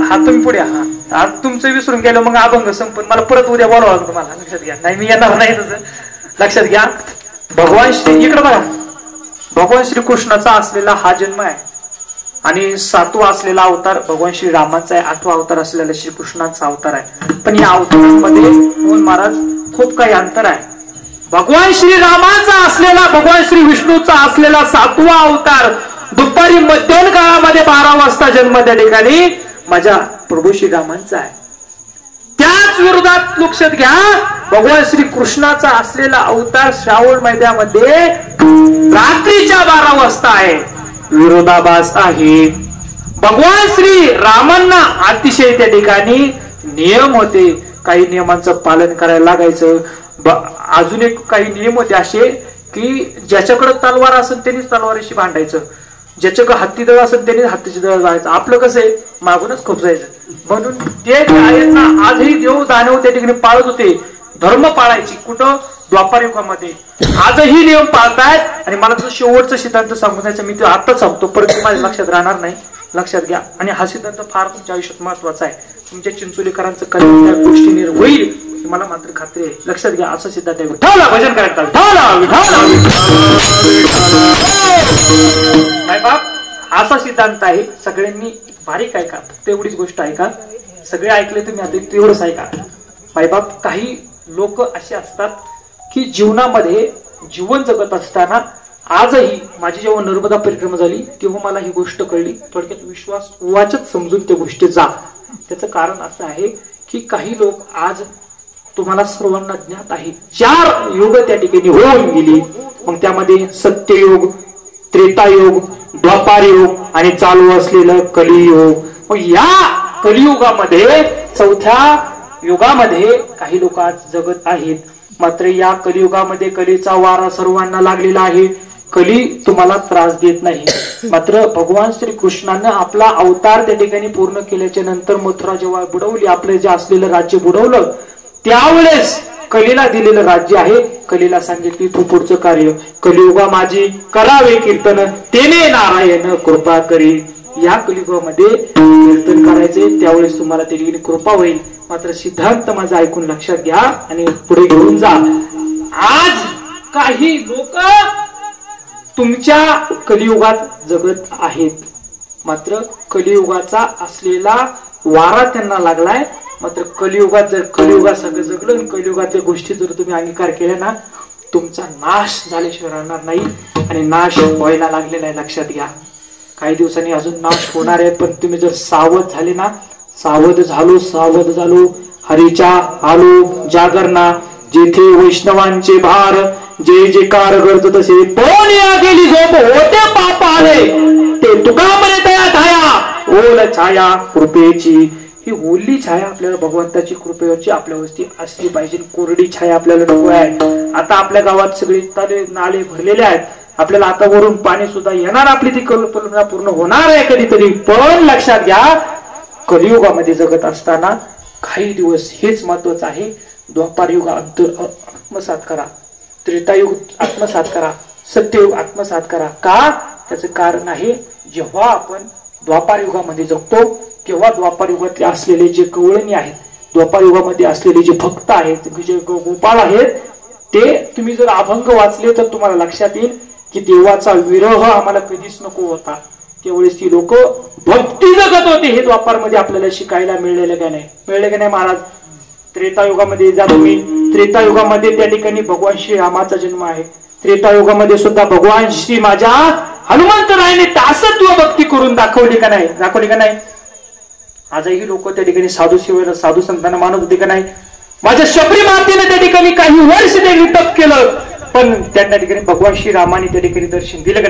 हा तुम्ही पुढे. हा आज तुमचं विसरून गेलं मग अभंग संपन. मला परत उद्या बोलावं तुम्हाला. लक्षात घ्या. नाही मी येणार नाही तसं. लक्षात घ्या. भगवान श्री इकडे बघा. भगवान श्रीकृष्णाचा असलेला हा जन्म आहे आणि 7वा असलेला अवतार भगवान श्रीरामाचा आहे. 8वा अवतार असलेला श्रीकृष्णाचा अवतार आहे. पण या अवतारांमध्ये मोहन महाराज खूप काही अंतर आहे. भगवान श्रीरामाचा असलेला भगवान श्री विष्णूचा असलेला 7वा अवतार दुपारी मध्यान्ह काळामध्ये 12 वाजता जन्म त्या ठिकाणी माझ्या प्रभू श्रीरामांचा आहे. त्याच विरोधात लक्षात घ्या भगवान श्री कृष्णाचा असलेला अवतार श्रावण महिन्यामध्ये रात्रीच्या 12 वाजता आहे. विरोधाभास आहे. भगवान श्री रामांना अतिशय त्या ठिकाणी नियम होते. काही नियमांचं पालन करायला लागायचं. अजून एक काही नियम होते असे की ज्याच्याकडे तलवार असेल त्यांनीच तलवारीशी भांडायचं, ज्याच्याकडे हत्ती दळ असेल त्यांनी हत्तीची दळ जायचं. आपलं कसं आहे मागूनच खोपसायचं. म्हणून ते आयतना आजही देव दानव त्या ठिकाणी पाळत होते. धर्म पाळायची. कुठं? द्वापार युगामध्ये. आजही नियम पाळतायत. आणि मला तो शेवटचा सिद्धांत सांगून द्यायचा, मी तो आत्ताच सांगतो, परत माझ्या लक्षात राहणार नाही. लक्षात घ्या. आणि हा सिद्धांत फार तुमच्या आयुष्यात महत्वाचा आहे. तुमच्या चिंचोलीकरांचं कल्याण त्या गोष्टीने होईल मला मात्र खात्री आहे. लक्षात घ्या. असा सिद्धांत आहे. विठ्ठला भजन करायचं. बाप असा सिद्धांत आहे. सगळ्यांनी बारीक ऐका. फक्त एवढीच गोष्ट ऐका. सगळे ऐकले तुम्ही आता तेवढंच ऐका. मायबाप काही लोक असे असतात की जीवनामध्ये जीवन जगत असताना आजही माझी जेव्हा नर्मदा परिक्रमा झाली तेव्हा मला ही गोष्ट कळली. थोडक्यात विश्वास वाचत समजून त्या गोष्टी जा. त्याचं कारण असं आहे की काही लोक आज तुम्हाला सर्वांना ज्ञात आहे 4 युग त्या ठिकाणी होऊन गेली. मग त्यामध्ये सत्ययुग, त्रेतायुग, द्वापार युग आणि चालू असलेलं कलियुग. मग या कलियुगामध्ये 4थ्या युगामध्ये काही लोक आज जगत आहेत. मात्र या कलियुगामध्ये कलीचा वारा सर्वांना लागलेला आहे. कली तुम्हाला त्रास देत नाही. मात्र भगवान श्री कृष्णानं आपला अवतार त्या ठिकाणी पूर्ण केल्याच्या नंतर मथुरा जेव्हा बुडवली, आपलं जे असलेलं राज्य बुडवलं, त्यावेळेस कलीला दिलेलं राज्य आहे. कलीला सांगितली तू पुढचं कार्य कलियुगा माझी करावे कीर्तन, तेने नारायण कृपा करी. या कलियुगामध्ये कीर्तन करायचे, त्यावेळेस तुम्हाला त्या ठिकाणी कृपा होईल. मात्र सिद्धांत माझा ऐकून लक्षात घ्या आणि पुढे घेऊन जा. आज काही लोक तुमच्या कलियुगात जगत आहेत, मात्र कलियुगाचा असलेला वारा त्यांना लागलाय. मात्र कलियुगात जर कलियुगासारखं जगलं आणि कलियुगातल्या गोष्टी जर तुम्ही अंगीकार केल्या ना, तुमचा नाश झाल्याशिवाय राहणार नाही. आणि नाश व्हायला लागलेला आहे, लक्षात घ्या. काही दिवसांनी अजून नाश होणार आहे, पण तुम्ही जर सावध झाले ना, सावध झालो हरीच्या आलो जागरणा, जेथे वैष्णवांचे भार जे जे कार करत तसे पण या गेली झोप होते पाप आले, ते तुका म्हणे तया छाया ओल छाया कृपेची. ही ओली छाया आपल्याला भगवंताची कृपेवरची आपल्यावरती असली पाहिजे, कोरडी छाया आपल्याला नको आहे. आता आपल्या गावात सगळे तळे नाले भरलेले आहेत, आपल्याला आता वरून पाणी सुद्धा येणार, आपली ती कल्पना पूर्ण होणार आहे कधीतरी. पण लक्षात घ्या, कलियुगामध्ये जगत असताना काही दिवस हेच महत्वाचं आहे. द्वापार युग आत्मसात करा, त्रेतायुग आत्मसात करा, सत्ययुग आत्मसात करा. का? त्याचं कारण आहे, जेव्हा आपण द्वापार युगामध्ये जगतो तेव्हा द्वापार युगातले असलेले जे गवळणी आहेत, द्वापार युगामध्ये असलेले जे भक्त आहेत, जे गोपाळ आहेत, ते तुम्ही जर अभंग वाचले तर तुम्हाला लक्षात येईल की देवाचा विरह आम्हाला कधीच नको होता. त्यावेळेस ती लोक भक्ती जगत होते. हे द्वापार मध्ये आपल्याला शिकायला मिळलेलं का नाही महाराज? त्रेतायुगामध्ये जा तुम्ही, त्रेतायुगामध्ये त्या ठिकाणी भगवान श्री रामाचा जन्म आहे. त्रेतायुगामध्ये सुद्धा भगवान श्री माझ्या हनुमंतरायाने दासत्व भक्ती करून दाखवली का नाही? आजही लोक त्या ठिकाणी साधू सेवेला, साधू संतांना मानत होते का नाही? माझ्या शबरी मातेने त्या ठिकाणी काही वर्ष त्यांनी तप केलं, पण त्या ठिकाणी भगवान श्री रामाने त्या ठिकाणी दर्शन दिलं का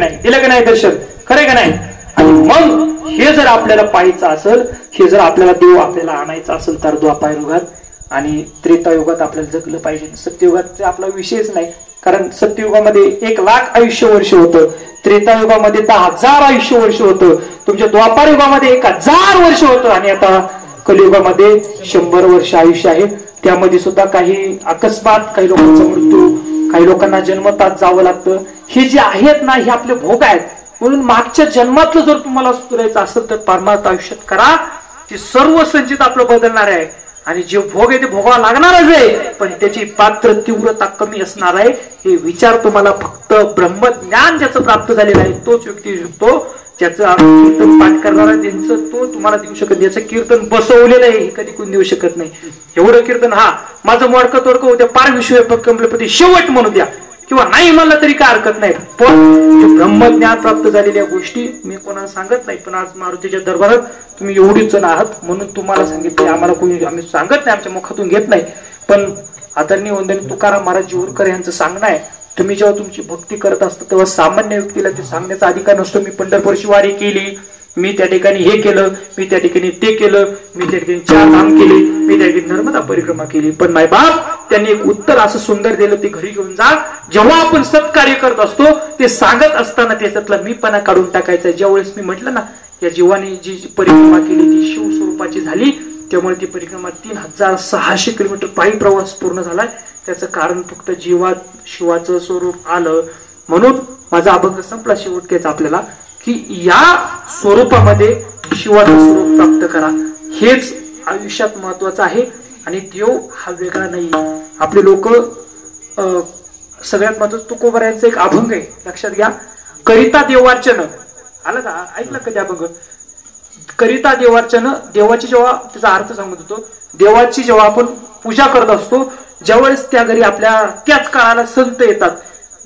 नाही दर्शन? खरं का नाही? आणि मग हे जर आपल्याला पाहायचं असेल, हे जर आपल्याला देव आपल्याला आणायचा असेल तर द्वापार युगात आणि त्रेतायुगात आपल्याला जगलं पाहिजे. सत्ययुगात आपला विषयच नाही, कारण सत्ययुगामध्ये 1,00,000 आयुष्य वर्ष होतं, त्रेतायुगामध्ये 10,000 आयुष्य वर्ष होतं, तुमच्या द्वापार युगामध्ये 1,000 वर्ष होतं, आणि आता कलियुगामध्ये 100 वर्ष आयुष्य आहे. त्यामध्ये सुद्धा काही अकस्मात, काही लोकांचा मृत्यू, काही लोकांना जन्मतात जावं लागतं. हे जे आहेत ना, हे आपले भोग आहेत. म्हणून मागच्या जन्मातलं जर तुम्हाला सुधारायचं असेल तर परमार्थ आयुष्यात करा, ते सर्व संचित आपलं बदलणार आहे. आणि जे भोग आहे ते भोगावा लागणारच आहे, पण त्याची पात्र तीव्रता कमी असणार आहे. हे विचार तुम्हाला फक्त ब्रह्मज्ञान ज्याचं प्राप्त झालेलं आहे तोच व्यक्ती शकतो. ज्याचं कीर्तन पाठ करणार आहे त्यांचं तो तुम्हाला देऊ शकत, ज्याचं कीर्तन बसवलेलं आहे हे कधी कोणी देऊ शकत नाही. एवढं कीर्तन हा माझं मोडकं तोडकं उद्या पार विश्व कमलपती शेवट म्हणू द्या, किंवा नाही म्हणलं तरी काय हरकत नाही. पण ब्रह्मज्ञान प्राप्त झालेल्या गोष्टी मी कोणाला सांगत नाही, पण आज मारुतीच्या दरबारात तुम्ही एवढीच जण आहात म्हणून तुम्हाला सांगितले. आम्हाला कोणी आम्ही सांगत नाही, आमच्या मुखातून घेत नाही. पण आदरणीय वंदनीय तुकाराम महाराज जीवरकर यांचं सांगणं आहे, तुम्ही जेव्हा तुमची भक्ती करत असता तेव्हा सामान्य व्यक्तीला ते सांगण्याचा अधिकार नसतो. मी पंढरपूरची वारी केली, मी त्या ठिकाणी हे केलं, मी त्या ठिकाणी ते केलं, मी त्या ठिकाणी 4 धाम केली, मी त्या ठिकाणी नर्मदा परिक्रमा केली. पण माय बाप त्यांनी एक उत्तर असं सुंदर दिलं, ते घरी घेऊन जा. जेव्हा आपण सत्कार्य करत असतो ते सांगत असताना त्याच्यातला मीपणा काढून टाकायचा. ज्यावेळेस मी म्हटलं ना, या जीवाने जी परिक्रमा केली ती शिवस्वरूपाची झाली, त्यामुळे ती परिक्रमा 3600 किलोमीटर पायी प्रवास पूर्ण झालाय. त्याचं कारण फक्त जीवात शिवाचं स्वरूप आलं. म्हणून माझा अभंग संपला. शेवटकेच आपल्याला की या स्वरूपामध्ये शिवाचं स्वरूप प्राप्त करा, हेच आयुष्यात महत्वाचं आहे. आणि देव हा वेगळा नाही. आपले लोक सगळ्यात महत्वाचं तुकोबऱ्यांचं एक अभंग आहे, लक्षात घ्या. करिता देवार्चन आलं का? ऐकलं का ते अभंग? करिता देवार्चन, देवाची जेव्हा त्याचा अर्थ सांगत होतो, देवाची जेव्हा आपण पूजा करत असतो, ज्यावेळेस त्या घरी आपल्या त्याच काळाला संत येतात,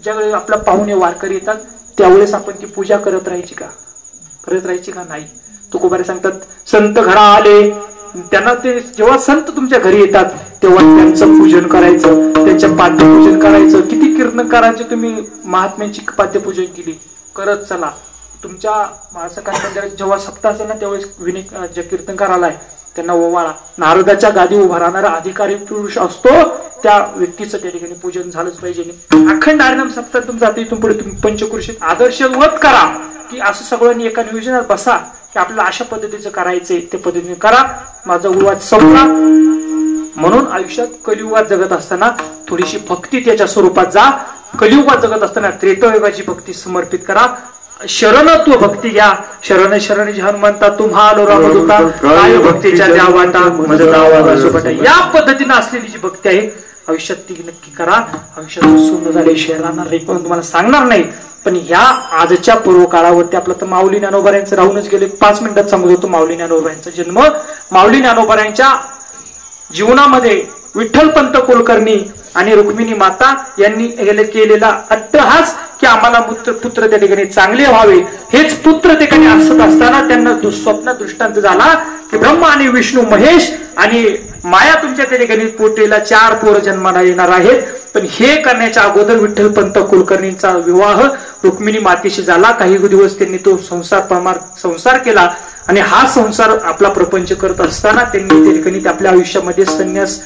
ज्यावेळेस आपल्या पाहुणे वारकरी येतात, त्यावेळेस आपण ती पूजा करत राहायची का? नाही. तुकोबारे सांगतात, संत घरा आले, त्यांना ते जेव्हा संत तुमच्या घरी येतात तेव्हा त्यांचं पूजन करायचं, त्यांच्या पाद्यपूजन करायचं. किती कीर्तनकारांचे तुम्ही महात्म्यांची पाद्यपूजन केली, करत चला. तुमच्या सकाळी मंदिरात जेव्हा सप्ताह असेल ना, त्यावेळेस जे कीर्तनकार आलाय त्यांना ओवाळा. नारदाच्या गादी उभा राहणारा अधिकारी पुरुष असतो, त्या व्यक्तीचं त्या ठिकाणी पूजन झालंच पाहिजे. अखंड हरिनाम सप्ताह तुमचा इथून पुढे तुम्ही पंचक्रोशीत आदर्शवत करा, की असं सगळ्यांनी एका नियोजनात बसा की आपल्याला अशा पद्धतीचं करायचंय, त्या पद्धतीने करा. माझा उवाद संपला. म्हणून आयुष्यात कलियुगात जगत असताना थोडीशी भक्ती त्याच्या स्वरूपात जा. कलियुगात जगत असताना त्रेतायुगाची भक्ती समर्पित करा. शरणत्व भक्ती घ्या. शरण शरणजी हनुमंता तुम्हा आलो रामदूता, काय भक्तीच्या द्या वाटा मज दावा सोबटा. या पद्धतीने असलेली जी भक्ती आहे आयुष्यात ती नक्की करा. आयुष्यात सुंदर झाले शेअर राहणार नाही, पण तुम्हाला सांगणार नाही. पण ह्या आजच्या पूर्व काळावरती आपलं तर माऊली ज्ञानोबा यांचं राहूनच गेले. 5 मिनिटात सांगत होतो. माऊली ज्ञानोबा यांचा जन्म, माऊली ज्ञानोबा यांच्या जीवनामध्ये विठ्ठलपंत कुलकर्णी आणि रुक्मिणी माता यांनी केलेला अट्टहास की आम्हाला पुत्र त्या ठिकाणी चांगले व्हावे. हेच पुत्र त्या ठिकाणी असत असताना त्यांना स्वप्न दृष्टांत झाला की ब्रह्मा आणि विष्णू महेश आणि माया तुमच्या त्या ठिकाणी पोटेला 4 पोर जन्माला येणार आहेत. पण हे करण्याच्या अगोदर विठ्ठलपंत कुलकर्णींचा विवाह रुक्मिणी मातेशी झाला. काही दिवस त्यांनी तो संसार केला आणि हा संसार आपला प्रपंच करत असताना त्यांनी त्या ठिकाणी आपल्या आयुष्यामध्ये संन्यास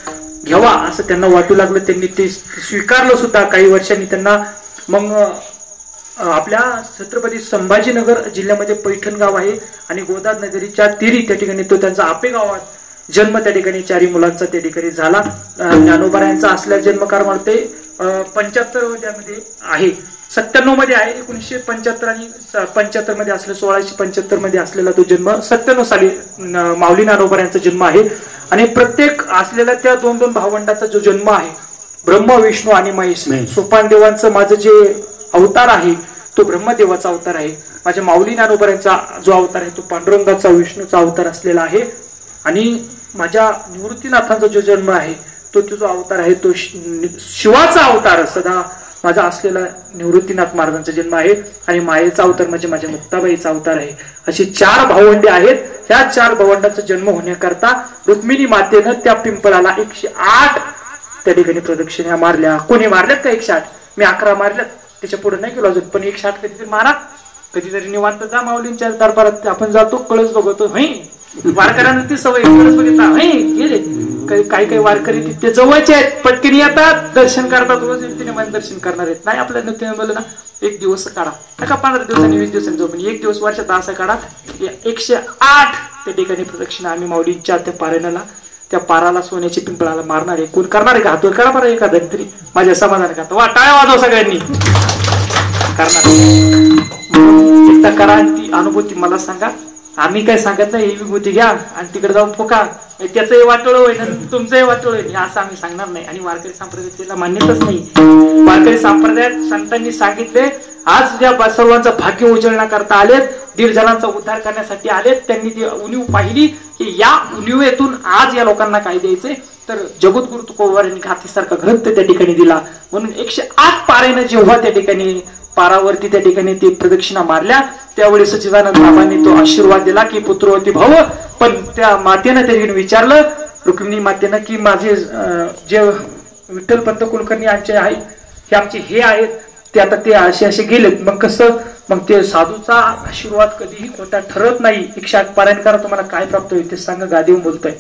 घ्यावा असं त्यांना वाटू लागलं. त्यांनी ते स्वीकारलं सुद्धा. काही वर्षांनी त्यांना मग आपल्या छत्रपती संभाजीनगर जिल्ह्यामध्ये पैठण गाव आहे आणि गोदावरी नदीच्या तीरी त्या ठिकाणी तो त्यांचा आपे गावात जन्म त्या ठिकाणी 4 मुलांचा त्या ठिकाणी झाला. ज्ञानोबा यांचा असल्या जन्मकार म्हणते 75 मध्ये आहे, 97 मध्ये आहे, 1975 आणि 75 मध्ये असले 1675 मध्ये असलेला तो जन्म, 97 साली माऊली ज्ञानोबा यांचा जन्म आहे. आणि प्रत्येक असलेल्या त्या 2 भावंडाचा जो जन्म आहे ब्रह्म विष्णू आणि महेश, सोपान देवांचं माझं जे अवतार आहे तो ब्रह्मदेवाचा अवतार आहे. माझ्या माऊली ज्ञानोबा यांचा जो अवतार आहे तो पांडुरंगाचा विष्णूचा अवतार असलेला आहे. आणि माझ्या निवृत्तीनाथांचा जो जन्म आहे तो जो अवतार आहे तो शिवाचा अवतार सदा माझा असलेला निवृत्तीनाथ महाराजांचा जन्म आहे. आणि मायेचा अवतार म्हणजे माझ्या मुक्ताबाईचा अवतार आहे. अशी 4 भावंडे आहेत. ह्या 4 भावंडांचा जन्म होण्याकरता रुक्मिणी मातेनं त्या पिंपळाला 108 त्या ठिकाणी प्रदक्षिणा मारल्या. कोणी मारल्यात का 108? मी 11 मारल्यात, त्याच्या पुढे नाही गेलो अजून. पण 108 कधीतरी मारा, कधीतरी निवांत जा माऊलींच्या दरबारात. आपण जातो, कळस बघतो, वारकऱ्यांना ती सवय, कळस बघितला गेले. काही काही वारकरी ते जवळचे आहेत, पटकन येतात, दर्शन करतात, रोज नित्यनेमाने दर्शन करणार आहेत. नाही आपल्या नित्यनेमाला ना 1 दिवस काढा, नका 15 दिवसांनी 20 दिवसांनी जाऊ, पण 1 दिवस वर्षात असा काढा. 108 त्या ठिकाणी प्रदक्षिणा आम्ही माऊलींच्या त्या पारायणाला, त्या पाराला सोन्याची पिंपळाला मारणार आहे. कोण करणार आहे का? हातवर करा बरं एखादा तरी, माझ्या समाधान करता. वा टाळ्या वाजवा सगळ्यांनी. करणार एकदा करा आणि ती अनुभूती मला सांगा. आम्ही काय सांगत नाही, ही विभूती घ्या आणि तिकडे जाऊन फोका, त्याचंही वाटोळ होईल आणि तुमचंही वाटोळ होईल असं आम्ही सांगणार नाही. आणि वारकरी संप्रदायात त्याला मान्यताच नाही. वारकरी संप्रदायात संतांनी सांगितले आज या सर्वांचं भाग्य उजळण्याकरता आलेत, 1.5 जणांचा उद्धार करण्यासाठी आलेत. त्यांनी ती उणीव पाहिली की या उणीवेतून आज या लोकांना काय द्यायचे, तर जगद्गुरु तुकोबार यांनी घातीसारखा ग्रंथ त्या ठिकाणी दिला. म्हणून 108 पारेनं जेव्हा त्या ठिकाणी पारावरती त्या ठिकाणी ती प्रदक्षिणा मारल्या त्यावेळी सच्चिदानंद बाबांनी तो आशीर्वाद दिला की पुत्रवती भाव. पण त्या मातेनं त्या ठिकाणी विचारलं, रुक्मिणी मातेनं, की माझे जे विठ्ठलपंत कुलकर्णी आमचे आहेत, हे आमचे हे आहेत, ते आता ते असे गेलेत. मग कसं? मग ते साधूचा आशीर्वाद कधीही खोटा ठरत नाही. 108 पारायण करा, तुम्हाला काय प्राप्त होईल ते सांगा. गादीवर बोलतोय,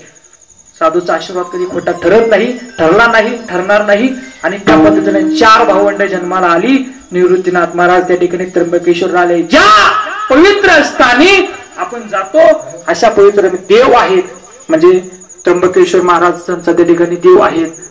साधूचा आशीर्वाद कधी खोटा ठरत नाही, ठरला नाही, ठरणार नाही. आणि त्या पद्धतीने 4 भावंड जन्माला आली. निवृत्तीनाथ महाराज त्या ठिकाणी त्र्यंबकेश्वर आले. ज्या पवित्र स्थानी आपण जातो अशा पवित्र देव आहेत, म्हणजे त्र्यंबकेश्वर महाराजांचा त्या ठिकाणी देव आहेत.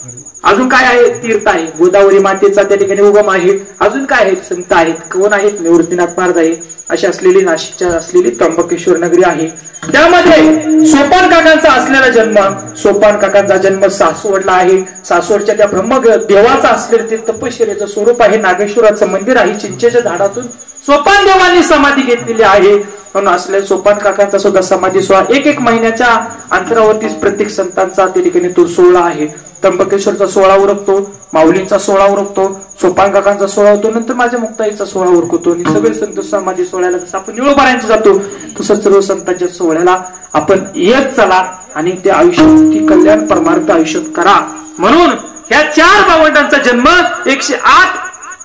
अजून काय आहे? तीर्थ आहे. गोदावरी मातेचा त्या ठिकाणी उगम आहे. अजून काय आहेत? संत आहेत. कोण आहेत? निवृत्तीनाथ महाराज आहे. अशी असलेली नाशिकच्या असलेली त्र्यंबकेश्वर नगरी आहे. त्यामध्ये सोपान काकांचा असलेला जन्म, सोपान काकांचा जन्म सासवडला आहे. सासवडच्या त्या ब्रह्म देवाचा असलेलं ते तपश्चर्याचं स्वरूप आहे. नागेश्वराचं मंदिर आहे. चिंचेच्या झाडातून सोपान देवांनी समाधी घेतलेली आहे. म्हणून असलेल्या सोपान काकांचा सुद्धा समाधी सोहळा 1 महिन्याच्या अंतरावरती प्रत्येक संतांचा त्या ठिकाणी तो सोहळा आहे. त्र्यंबकेश्वरचा सोहळा उरकतो, माऊलींचा सोहळा उरकतो, सोपान काकांचा सोहळा होतो, नंतर माझ्या मुक्ताईचा सोहळा उरकतो. आणि सगळे संत समाधी सोहळ्याला जसं आपण निळोबाऱ्यांचे जातो तसंच सर्व संतांच्या सोहळ्याला आपण येत चला आणि ते आयुष्यात कल्याण परमार्थ आयुष्यात करा. म्हणून ह्या 4 भावंडांचा जन्म 108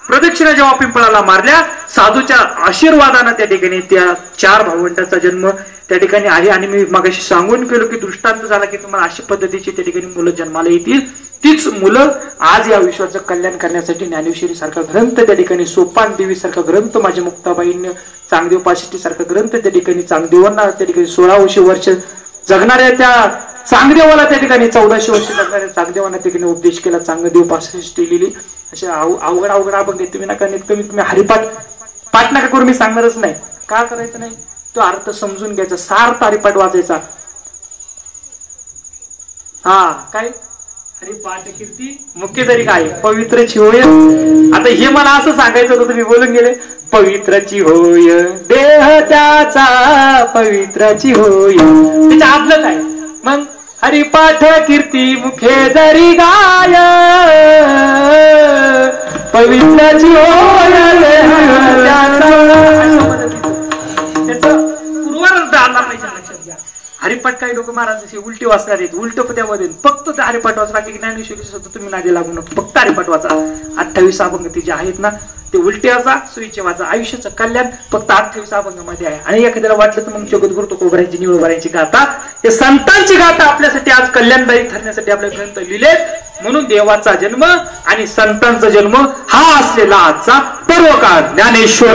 प्रदक्षिणा जेव्हा पिंपळाला मारल्या, साधूच्या आशीर्वादानं त्या ठिकाणी त्या 4 भावंडांचा जन्म त्या ठिकाणी आहे. आणि मी मगाशी सांगून गेलो की दृष्टांत झाला की तुम्हाला अशा पद्धतीची त्या ठिकाणी मुलं जन्माला येतील. तीच मुलं आज या विश्वाचं कल्याण करण्यासाठी ज्ञानेश्वरी सारखा ग्रंथ त्या ठिकाणी, सोपान देवी सारखा ग्रंथ, माझ्या मुक्ताबाईंनी चांगदेव पाशिष्टी सारखा ग्रंथ त्या ठिकाणी, चांगदेवांना त्या ठिकाणी 1600 वर्ष जगणाऱ्या त्या चांगदेवाला त्या ठिकाणी 1400 वर्ष जगणाऱ्या चांगदेवांना त्या ठिकाणी उपदेश केला. चांगदेव पाशिष्टी लिहिली. अशा अवघड आपण तुम्ही नका, कमीत कमी हरिपाठ नका करू. मी सांगणारच नाही. का करायचं नाही? तो अर्थ समजून घ्यायचा. सार्थ हरिपाठ वाचायचा. काय हरिपाठ कीर्ती मुख्य तरी काय? पवित्र चिवळे. आता हे मला असं सांगायचं होतं, तुम्ही बोलून गेले. पवित्राची होय, देह त्याचा पवित्राची होय. त्याच्या आतलं काय मग हरिपाठ कीर्ती मुखे जरी गाय, पवित्राची होय देह त्याचा. त्याचं पूर्वार्ध आला पाहिजे लक्षात घ्या. हरिपाठ काही लोक महाराज उलटी वाचणार आहेत, उलट पद्यामध्ये फक्त हरिपाठ वाचा, बाकी ज्ञानेश्वरी तुम्ही नादी लागू नका, फक्त हरिपाठ वाचा. 28 अभंग ते जे आहेत ना ते उलटे वाचा, सुईचे वाचा. आयुष्याचं कल्याण फक्त 28 अभंगामध्ये आहे. आणि एखाद्याला वाटलं तर मग जगद्गुरु तुकोबारायांची निवडबारायांची गाथा, हे संतांची गाथा आपल्यासाठी आज कल्याणदायी ठरण्यासाठी आपले ग्रंथ लिहिलेत. म्हणून देवाचा जन्म आणि संतांचा जन्म हा असलेला आजचा पर्वकाळ. ज्ञानेश्वर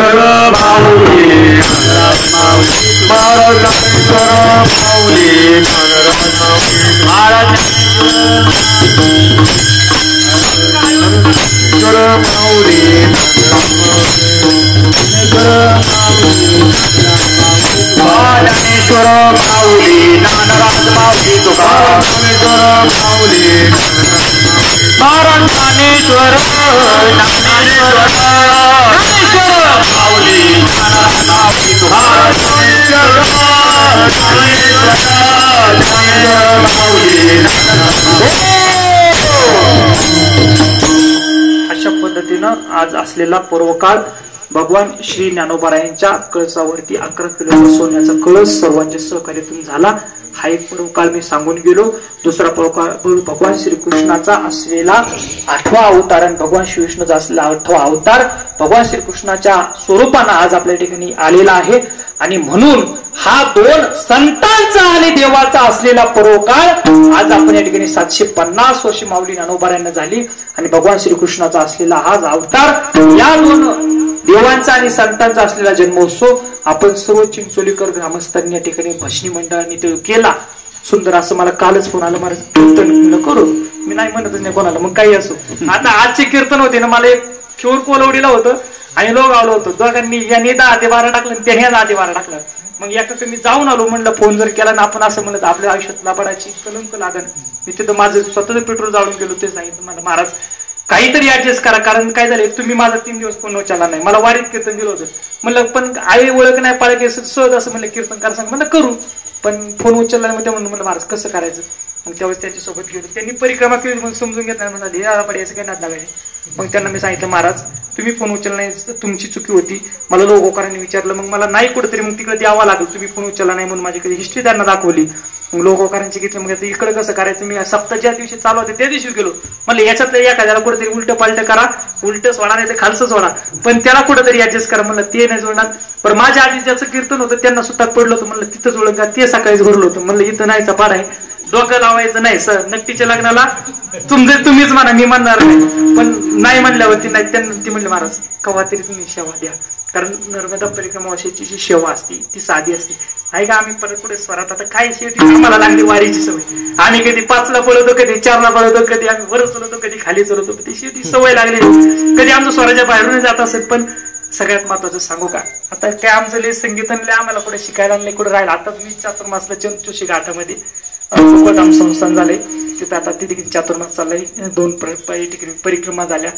ज्ञानेश्वर माऊली ज्ञानराज माऊली तुकाराम माऊली ज्ञानेश्वर ज्ञानेश्वर माऊली ज्ञानराज माऊली तुकाराम अशा पद्धतीनं आज असलेला पूर्वकाळ भगवान श्री ज्ञानोबारायांच्या कळसावरती 11 किलो सोन्याचा कळस सर्वांच्या सहकार्यातून झाला. हा एक पर्वकाळ मी सांगून गेलो. दुसरा पर्वकाळ भगवान श्रीकृष्णाचा असलेला 8वा अवतार आणि भगवान श्रीकृष्णाचा असलेला 8वा अवतार भगवान श्रीकृष्णाच्या स्वरूपानं आज आपल्या ठिकाणी आलेला आहे. आणि म्हणून हा 2 संतांचा आणि देवाचा असलेला पर्वकाळ आज आपण या ठिकाणी 750 वर्ष माऊली ज्ञानोबारायांना झाली. आणि भगवान श्रीकृष्णाचा असलेला हा अवतार, या 2 देवांचा आणि संतांचा असलेला जन्मोत्सव आपण सर्व चिंचोलीकर ग्रामस्थांनी या ठिकाणी भजनी मंडळांनी ते केला. सुंदर असं मला कालच फोन आलं, मला कीर्तन करू. मी नाही म्हणतच नाही कोणाला, मग काही असो. आता आजचे कीर्तन होते ना, मला एक चोर कोलवडीला होतं आणि लोक आलो होतो. दोघांनी याने 10 ते 12 टाकलं आणि त्याने 10 ते 12 टाकलं. मग एका मी जाऊन आलो, म्हणलं फोन जर केला ना आपण असं म्हणलं आपल्या आयुष्यात लाभाची कलंक लागण. मी तिथं माझं स्वतःच पेट्रोल जाळून गेलो. ते सांगितलं मला महाराज काहीतरी ऍडजस्ट करा, कारण काय झालं तुम्ही माझा 3 दिवस फोन उचलला नाही. मला वारीत कीर्तन दिलं होतं, म्हणलं पण आई ओळख नाही पाळख सहज असं म्हणलं कीर्तन करा सांग, म्हणलं करू, पण फोन उचलला नाही. म्हणून म्हणलं महाराज कसं करायचं. मग त्यावेळेस त्यांच्यासोबत गेलो, त्यांनी परिक्रमा केली म्हणून समजून घेतला. म्हणाले हे पडायचं काय नाद लागायचे. मग त्यांना मी सांगितलं महाराज तुम्ही फोन उचलला नाही, तुमची चुकी होती. मला लोकोकारांनी विचारलं, मग मला नाही कुठेतरी मग तिकडे द्यावा लागेल. तुम्ही फोन उचलला नाही म्हणून माझ्याकडे हिस्ट्री त्यांना दाखवली. मग लोकोकारांची घेतलं. मग इकडे कसं करायचं, मी सप्ताह ज्या दिवशी चालू होते त्या दिवशी गेलो. म्हणलं याच्यातलं एखाद्याला कुठेतरी उलट पालट करा, उलट सोडा नाही तर खालचं सोडा, पण त्याला कुठेतरी ऍडजस्ट करा. म्हणलं ते नाही जोडणार. पण माझ्या आधी ज्याचं कीर्तन होतं त्यांना सुद्धा पडलं होतं, म्हणलं तिथंच ओळख का, ते सकाळीच भरलं होतं. म्हणलं इथं नाहीचा पाड आहे, डोकं लावायचं नाही सर. नक्कीच्या लग्नाला तुम्हीच म्हणा, मी म्हणणार नाही. पण नाही म्हणल्यावरती नाही, त्यांना ती म्हणले महाराज कवा तरी तुम्ही सेवा द्या, कारण नर्मदा परिक्रमा वर्षाची जी सेवा असते ती साधी असते. नाही का आम्ही परत पुढे स्वरात आता काय शेवटी आम्हाला लागली वारीची सवय. आम्ही कधी 5ला पळवतो, कधी 4ला पळवतो, कधी आम्ही वर चलवतो, कधी खाली चलवतो. ती शेवटी सवय लागली. कधी आमचं स्वराच्या बाहेरून जात असेल. पण सगळ्यात महत्वाचं सांगू का, आता काय आमचं लय संगीतांले आम्हाला कुठे शिकायला नाही, कुठे राहिलं. आता मी चातुर्मासला चंचोशी घाटामध्ये तुकोधाम संस्थान झालंय, तिथं आता तिथे चातुर्मास चाललंय. 2 ठिकाणी परिक्रमा झाल्या.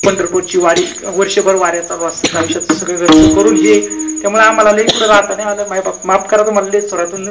पंढरपूरची वारी वर्षभर वाऱ्या चालू असतात आयुष्यात सगळं करून हे. त्यामुळे आम्हाला लई कुठं राहता नाही आलं. माय बाप माफ करा तुम्हाला लई स्वरातून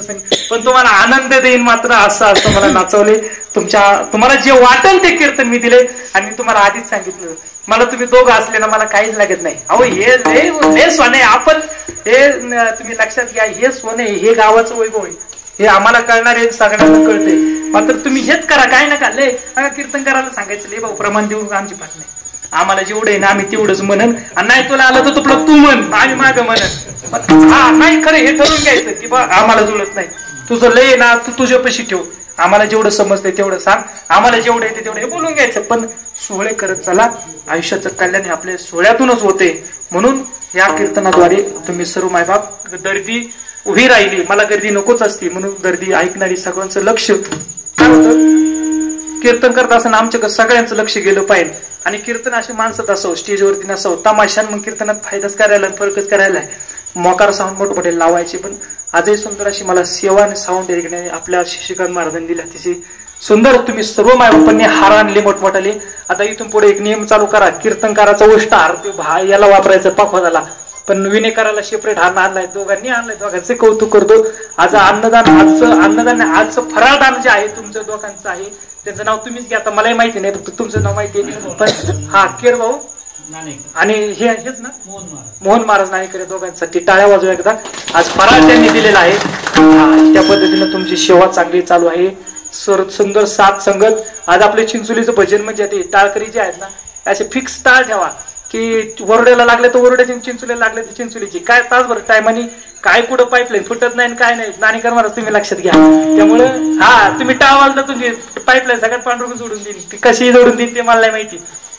पण तुम्हाला आनंद देईन मात्र असं मला नाचवले. तुम्हाला जे वाटेल ते कीर्तन मी दिले. आणि मी तुम्हाला आधीच सांगितलं, मला तुम्ही दोघं असले ना मला काहीच लागत नाही. अहो हे सोने आपण हे तुम्ही लक्षात घ्या, हे सोने हे गावाचं वैभव आहे. हे आम्हाला कळणार आहे, सगळ्यांना कळतंय. मात्र तुम्ही हेच करा, काय नका लय कीर्तन करायला सांगायचं. लय भाऊ प्रमाण देऊन आमची पाठ नाही. आम्हाला जेवढं आहे ना आम्ही तेवढंच म्हणन. आणि नाही तुला आलं तर तुला तू म्हण, आम्ही मागं म्हणन. हा नाही खरं हे ठरवून घ्यायचं की बा आम्हाला जुळत नाही, तुझं लय ना तू तुझ्या पशी ठेव. आम्हाला जेवढं समजतंय तेवढं सांग, आम्हाला जेवढं येते तेवढं हे बोलून घ्यायचं. पण सोहळे करत चला, आयुष्याचं कल्याण हे आपल्या सोहळ्यातूनच होते. म्हणून या कीर्तनाद्वारे तुम्ही सर्व मायबाप, गर्दी उभी राहिली, मला गर्दी नकोच असती म्हणून गर्दी ऐकणारी सगळ्यांचं लक्ष काय होतं, कीर्तन करत असताना आमच्या सगळ्यांचं लक्ष गेलं पाहिजे. आणि कीर्तन अशी माणसात असो, स्टेजवरती नसो, तमाशान मग कीर्तनात फायदाच करायला फरकच करायला. मोकार साऊंड मोठमोठे लावायचे. पण आजही सुंदर अशी मला सेवा आणि साऊंड आपल्या शिक्षकांत महाराजांनी दिला. तिची सुंदर तुम्ही सर्व मायबापांनी हार आणले मोठमोठाले. आता इथून पुढे एक नियम चालू करा, कीर्तनकाराचा उष्टार याला वापरायचा पाखवादाला. पण विनेकराला सेपरेट आणलाय, दोघांनी आणलाय, दोघांचे कौतुक करतो. आज अन्नदान आजचं फराळदान जे आहे तुमचं दोघांचं आहे, त्याचं नाव तुम्हीच घ्या. आता मलाही माहिती नाही, फक्त तुमचं नाव माहिती आहे. पण हा केर भाऊ आणि हेच ना मोहन महाराज नाणेकर दोघांसाठी टाळ्या वाजवा एकदा. आज फराळ त्यांनी दिलेला आहे. त्या पद्धतीनं तुमची सेवा चांगली चालू आहे. सुंदर साथ संगत. आज आपले चिंचोलीचं भजन म्हणजे ते टाळकरी जे आहेत ना, असे फिक्स टाळ ठेवा की वरड्याला लागले तर वरड्याची, चिंचोलीला लागले तर चिंचोलीची. काय तासभर टायमानी काय कुठं पाईपलाईन फुटत नाही काय नाही, नाणेकर महाराज तुम्ही लक्षात घ्या. त्यामुळे तुम्ही टाळवाल तर तुमची पाईपलाईन सगळ्यात पांढरून जोडून देईल, ती कशी जोडून देईल ते मला नाही माहिती.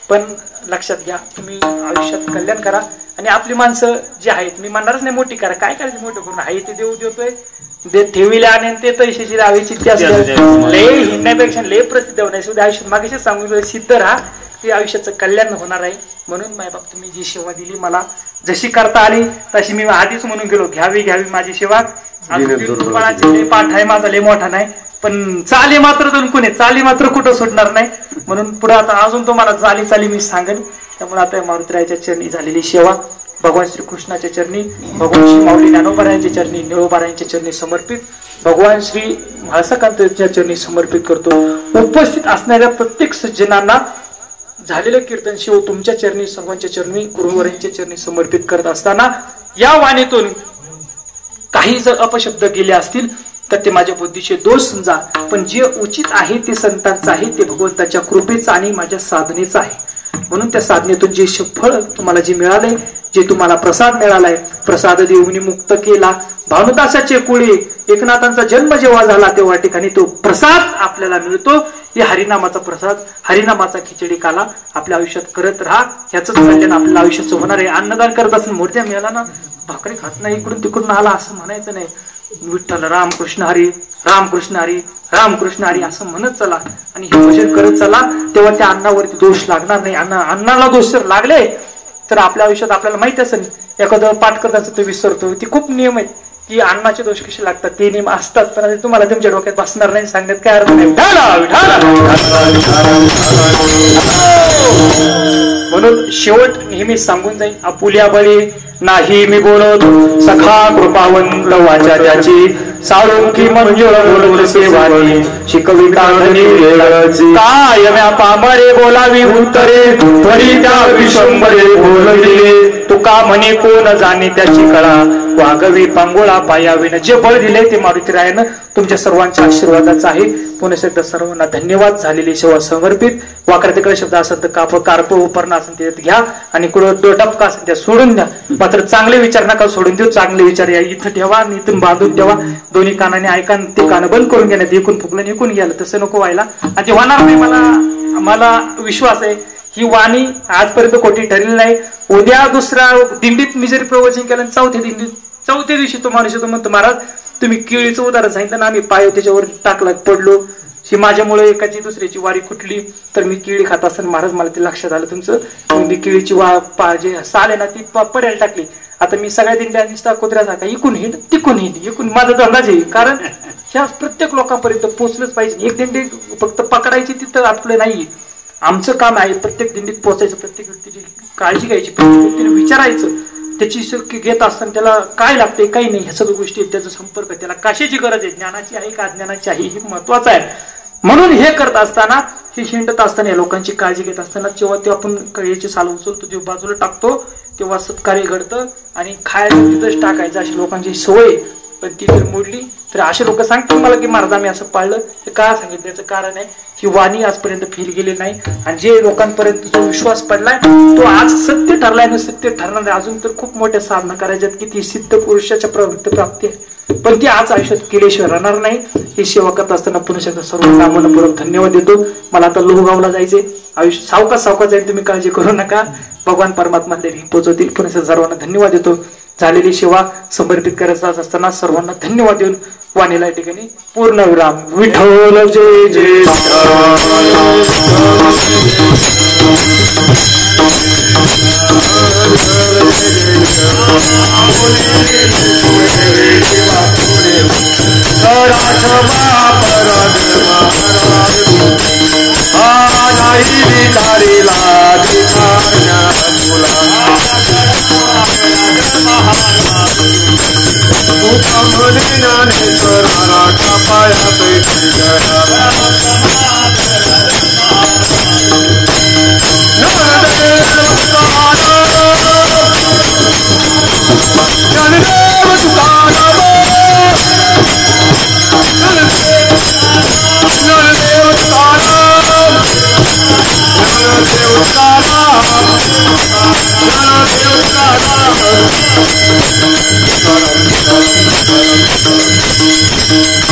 पण लक्षात घ्या, तुम्ही आयुष्यात कल्याण करा. आणि आपली माणसं जी आहेत, मी म्हणणारच नाही मोठी करा, काय करायचं मोठं करून, आहे ते देऊ देतोय, ते ठेविले आणि ते तैशीची राहायची लय हिंडण्यापेक्षा लय प्रसिद्ध होण्यासाठी आयुष्यात मागे सांगून सिद्ध राहा, ते आयुष्याचं कल्याण होणार आहे. म्हणून माय बाप तुम्ही जी सेवा दिली मला जशी करता आली तशी मी आधीच म्हणून गेलो, घ्यावी माझी सेवा. लय पाठ आहे माझा, लय मोठा नाही, पण चाली मात्र दणकून आहे, चाली मात्र कुठं सुटणार नाही. म्हणून पुढे आता अजून तुम्हाला चाली मी सांगेन. त्यामुळे आता मारुतीरायाच्या चरणी झालेली सेवा भगवान श्रीकृष्णाच्या चरणी, भगवान श्री माऊली ज्ञानोबारायांच्या चरणी, निळोबारायांच्या चरणी समर्पित, भगवान श्री म्हाळसाकांतच्या चरणी समर्पित करतो. उपस्थित असणाऱ्या प्रत्येक सज्जनांना झालेलं कीर्तन शिव तुमच्या चरणी, सर्वांच्या चरणी, गुरुवरांच्या चरणी समर्पित करत असताना या वाणीतून काही जर अपशब्द गेले असतील तर ते माझ्या बुद्धीचे दोष समजा. पण जे उचित आहे ते संतांचं आहे, ते भगवंताच्या कृपेचं आणि माझ्या साधनेचं आहे. म्हणून त्या साधनेतून जे फळ तुम्हाला जे मिळालंय, जे तुम्हाला प्रसाद मिळालाय, प्रसाद देऊनी मुक्त केला भानुदासाचे कुळे, एकनाथांचा जन्म जेव्हा झाला तेव्हा ठिकाणी तो प्रसाद आपल्याला मिळतो. हे हरिनामाचा प्रसाद, हरिनामाचा खिचडी काला आपल्या आयुष्यात करत राहा. याच कल्याण आपल्या आयुष्याचं होणार आहे. अन्नदान करत असताना मूर्त्या मिळाला ना, भाकरी खात नाही, इकडून तिकडून आला असं म्हणायचं नाही. विठ्ठल रामकृष्ण हरी, रामकृष्ण हरी, रामकृष्ण हरी असं म्हणत चला आणि हे भजन करत चला. तेव्हा त्या अन्नावरती दोष लागणार नाही. अन्नाला दोष जर लागले तर आपल्या आयुष्यात आपल्याला माहिती असेल, एखादं पाठ करताच तो विसरतो. ती खूप नियम आहेत की अन्नाचे दोष कसे लागतात, ते नियम असतात. पण तुम्हाला तुमच्या डोक्यात बसणार नाही, सांगण्यात काय अर्थ नाही. म्हणून शेवट नेहमी सांगून जाईल, आपुल्या बळी नाही मी बोलत सखा कृपावंत वाचा ज्याची, साळुंकी मंजुळ बोलत सेवानी, शिकवी कांधनी काय म्या पामरे बोलावी उत्तरे, त्वरी त्या विश्वंभरे बोलविले, तुका म्हणे कोण जाणे त्याची कळा, वागवी पांगोळा पायाविन. जे बळ दिले ते मारुतीरायानं तुमच्या सर्वांच्या आशीर्वादाचं आहे. पुन्हा एकदा सर्वांना धन्यवाद. झालेली सेवा समर्पित. वाकड्या तिकडे शब्द असेल तर काप कार्प उपरणं असेल ते घ्या आणि कुठं डोटपका असेल त्या सोडून द्या. मात्र चांगले विचार नका सोडून देऊ. चांगले विचार या इथं ठेवा आणि इथून बांधून ठेवा. दोन्ही कानाने ऐका, ते कानं बंद करून घेण्यात एकूण फुकलं निघून गेलं तसं नको व्हायला. आणि ते होणार नाही. मला विश्वास आहे. ही वाणी आजपर्यंत खोटी ठरलेली नाही. उद्या दुसऱ्या दिंडीत मी जरी प्रवचन केलं, चौथ्या दिवशी तो माणूस येतो म्हणतो, महाराज तुम्ही केळीचं उदाहरण सांगितलं ना, आम्ही पाय त्याच्यावर टाकला पडलो, ही माझ्यामुळे एकाची दुसऱ्याची वारी कुठली, तर मी केळी खात असताना महाराज मला ते लक्षात आलं तुमचं, मी केळीची जे साल आहे ना ती पडायला टाकली. आता मी सगळ्या दिंड्या दिसता कुत्र्यासारखा इकून हिंड तिकून हिंड, इकून माझा धंदाच आहे. कारण ह्या प्रत्येक लोकांपर्यंत पोहोचलंच पाहिजे. एक दिंडी फक्त पकडायची तिथं आपलं नाहीये. आमचं काम आहे प्रत्येक दिंडीत पोहोचायचं, प्रत्येक व्यक्तीची काळजी घ्यायची, प्रत्येक व्यक्तीने विचारायचं, त्याची शक्य घेत असताना त्याला काय लागते काही नाही, ह्या सगळ्या गोष्टी, त्याचा संपर्क, त्याला कशाची गरज आहे, ज्ञानाची आहे का अज्ञानाची आहे, हे महत्वाचं आहे. म्हणून हे करत असताना, हे हिंडत असताना, या लोकांची काळजी घेत असताना, जेव्हा ते आपण कळीची साल उचलतो, ते बाजूला टाकतो, तेव्हा सत्कार्य घडतं. आणि खायला तिथंच टाकायचं अशी लोकांची सवय. पण ती जर मोडली तर असे लोक सांगतात मला की महाराज आम्ही असं पाळलं. हे का सांगितल्याचं कारण आहे, ही वाणी आजपर्यंत फेल गेली नाही. आणि जे लोकांपर्यंत जो विश्वास पडलाय तो आज सत्य ठरलाय ना, सत्य ठरणार आहे. अजून तर खूप मोठ्या साधना करायच्यात की ती सिद्ध पुरुषाच्या प्रवृत्ती प्राप्ती आहे, पण ती आज आयुष्यात केल्याशिवाय राहणार नाही. ही सेवा करत असताना पुन्हा एकदा सर्वांना मनपूर्वक धन्यवाद देतो. मला आता लोहगावला जायचे, आयुष्य सावकाश जाईल, तुम्ही काळजी करू नका. भगवान परमात्मा देवी पोहोचवतील. पुन्हा सर्वांना धन्यवाद देतो. झालेली सेवा समर्पित करत असताना सर्वांना धन्यवाद देऊन वाणीला या ठिकाणी पूर्ण विराम. विठ्ठल जय जय तुला Thank you.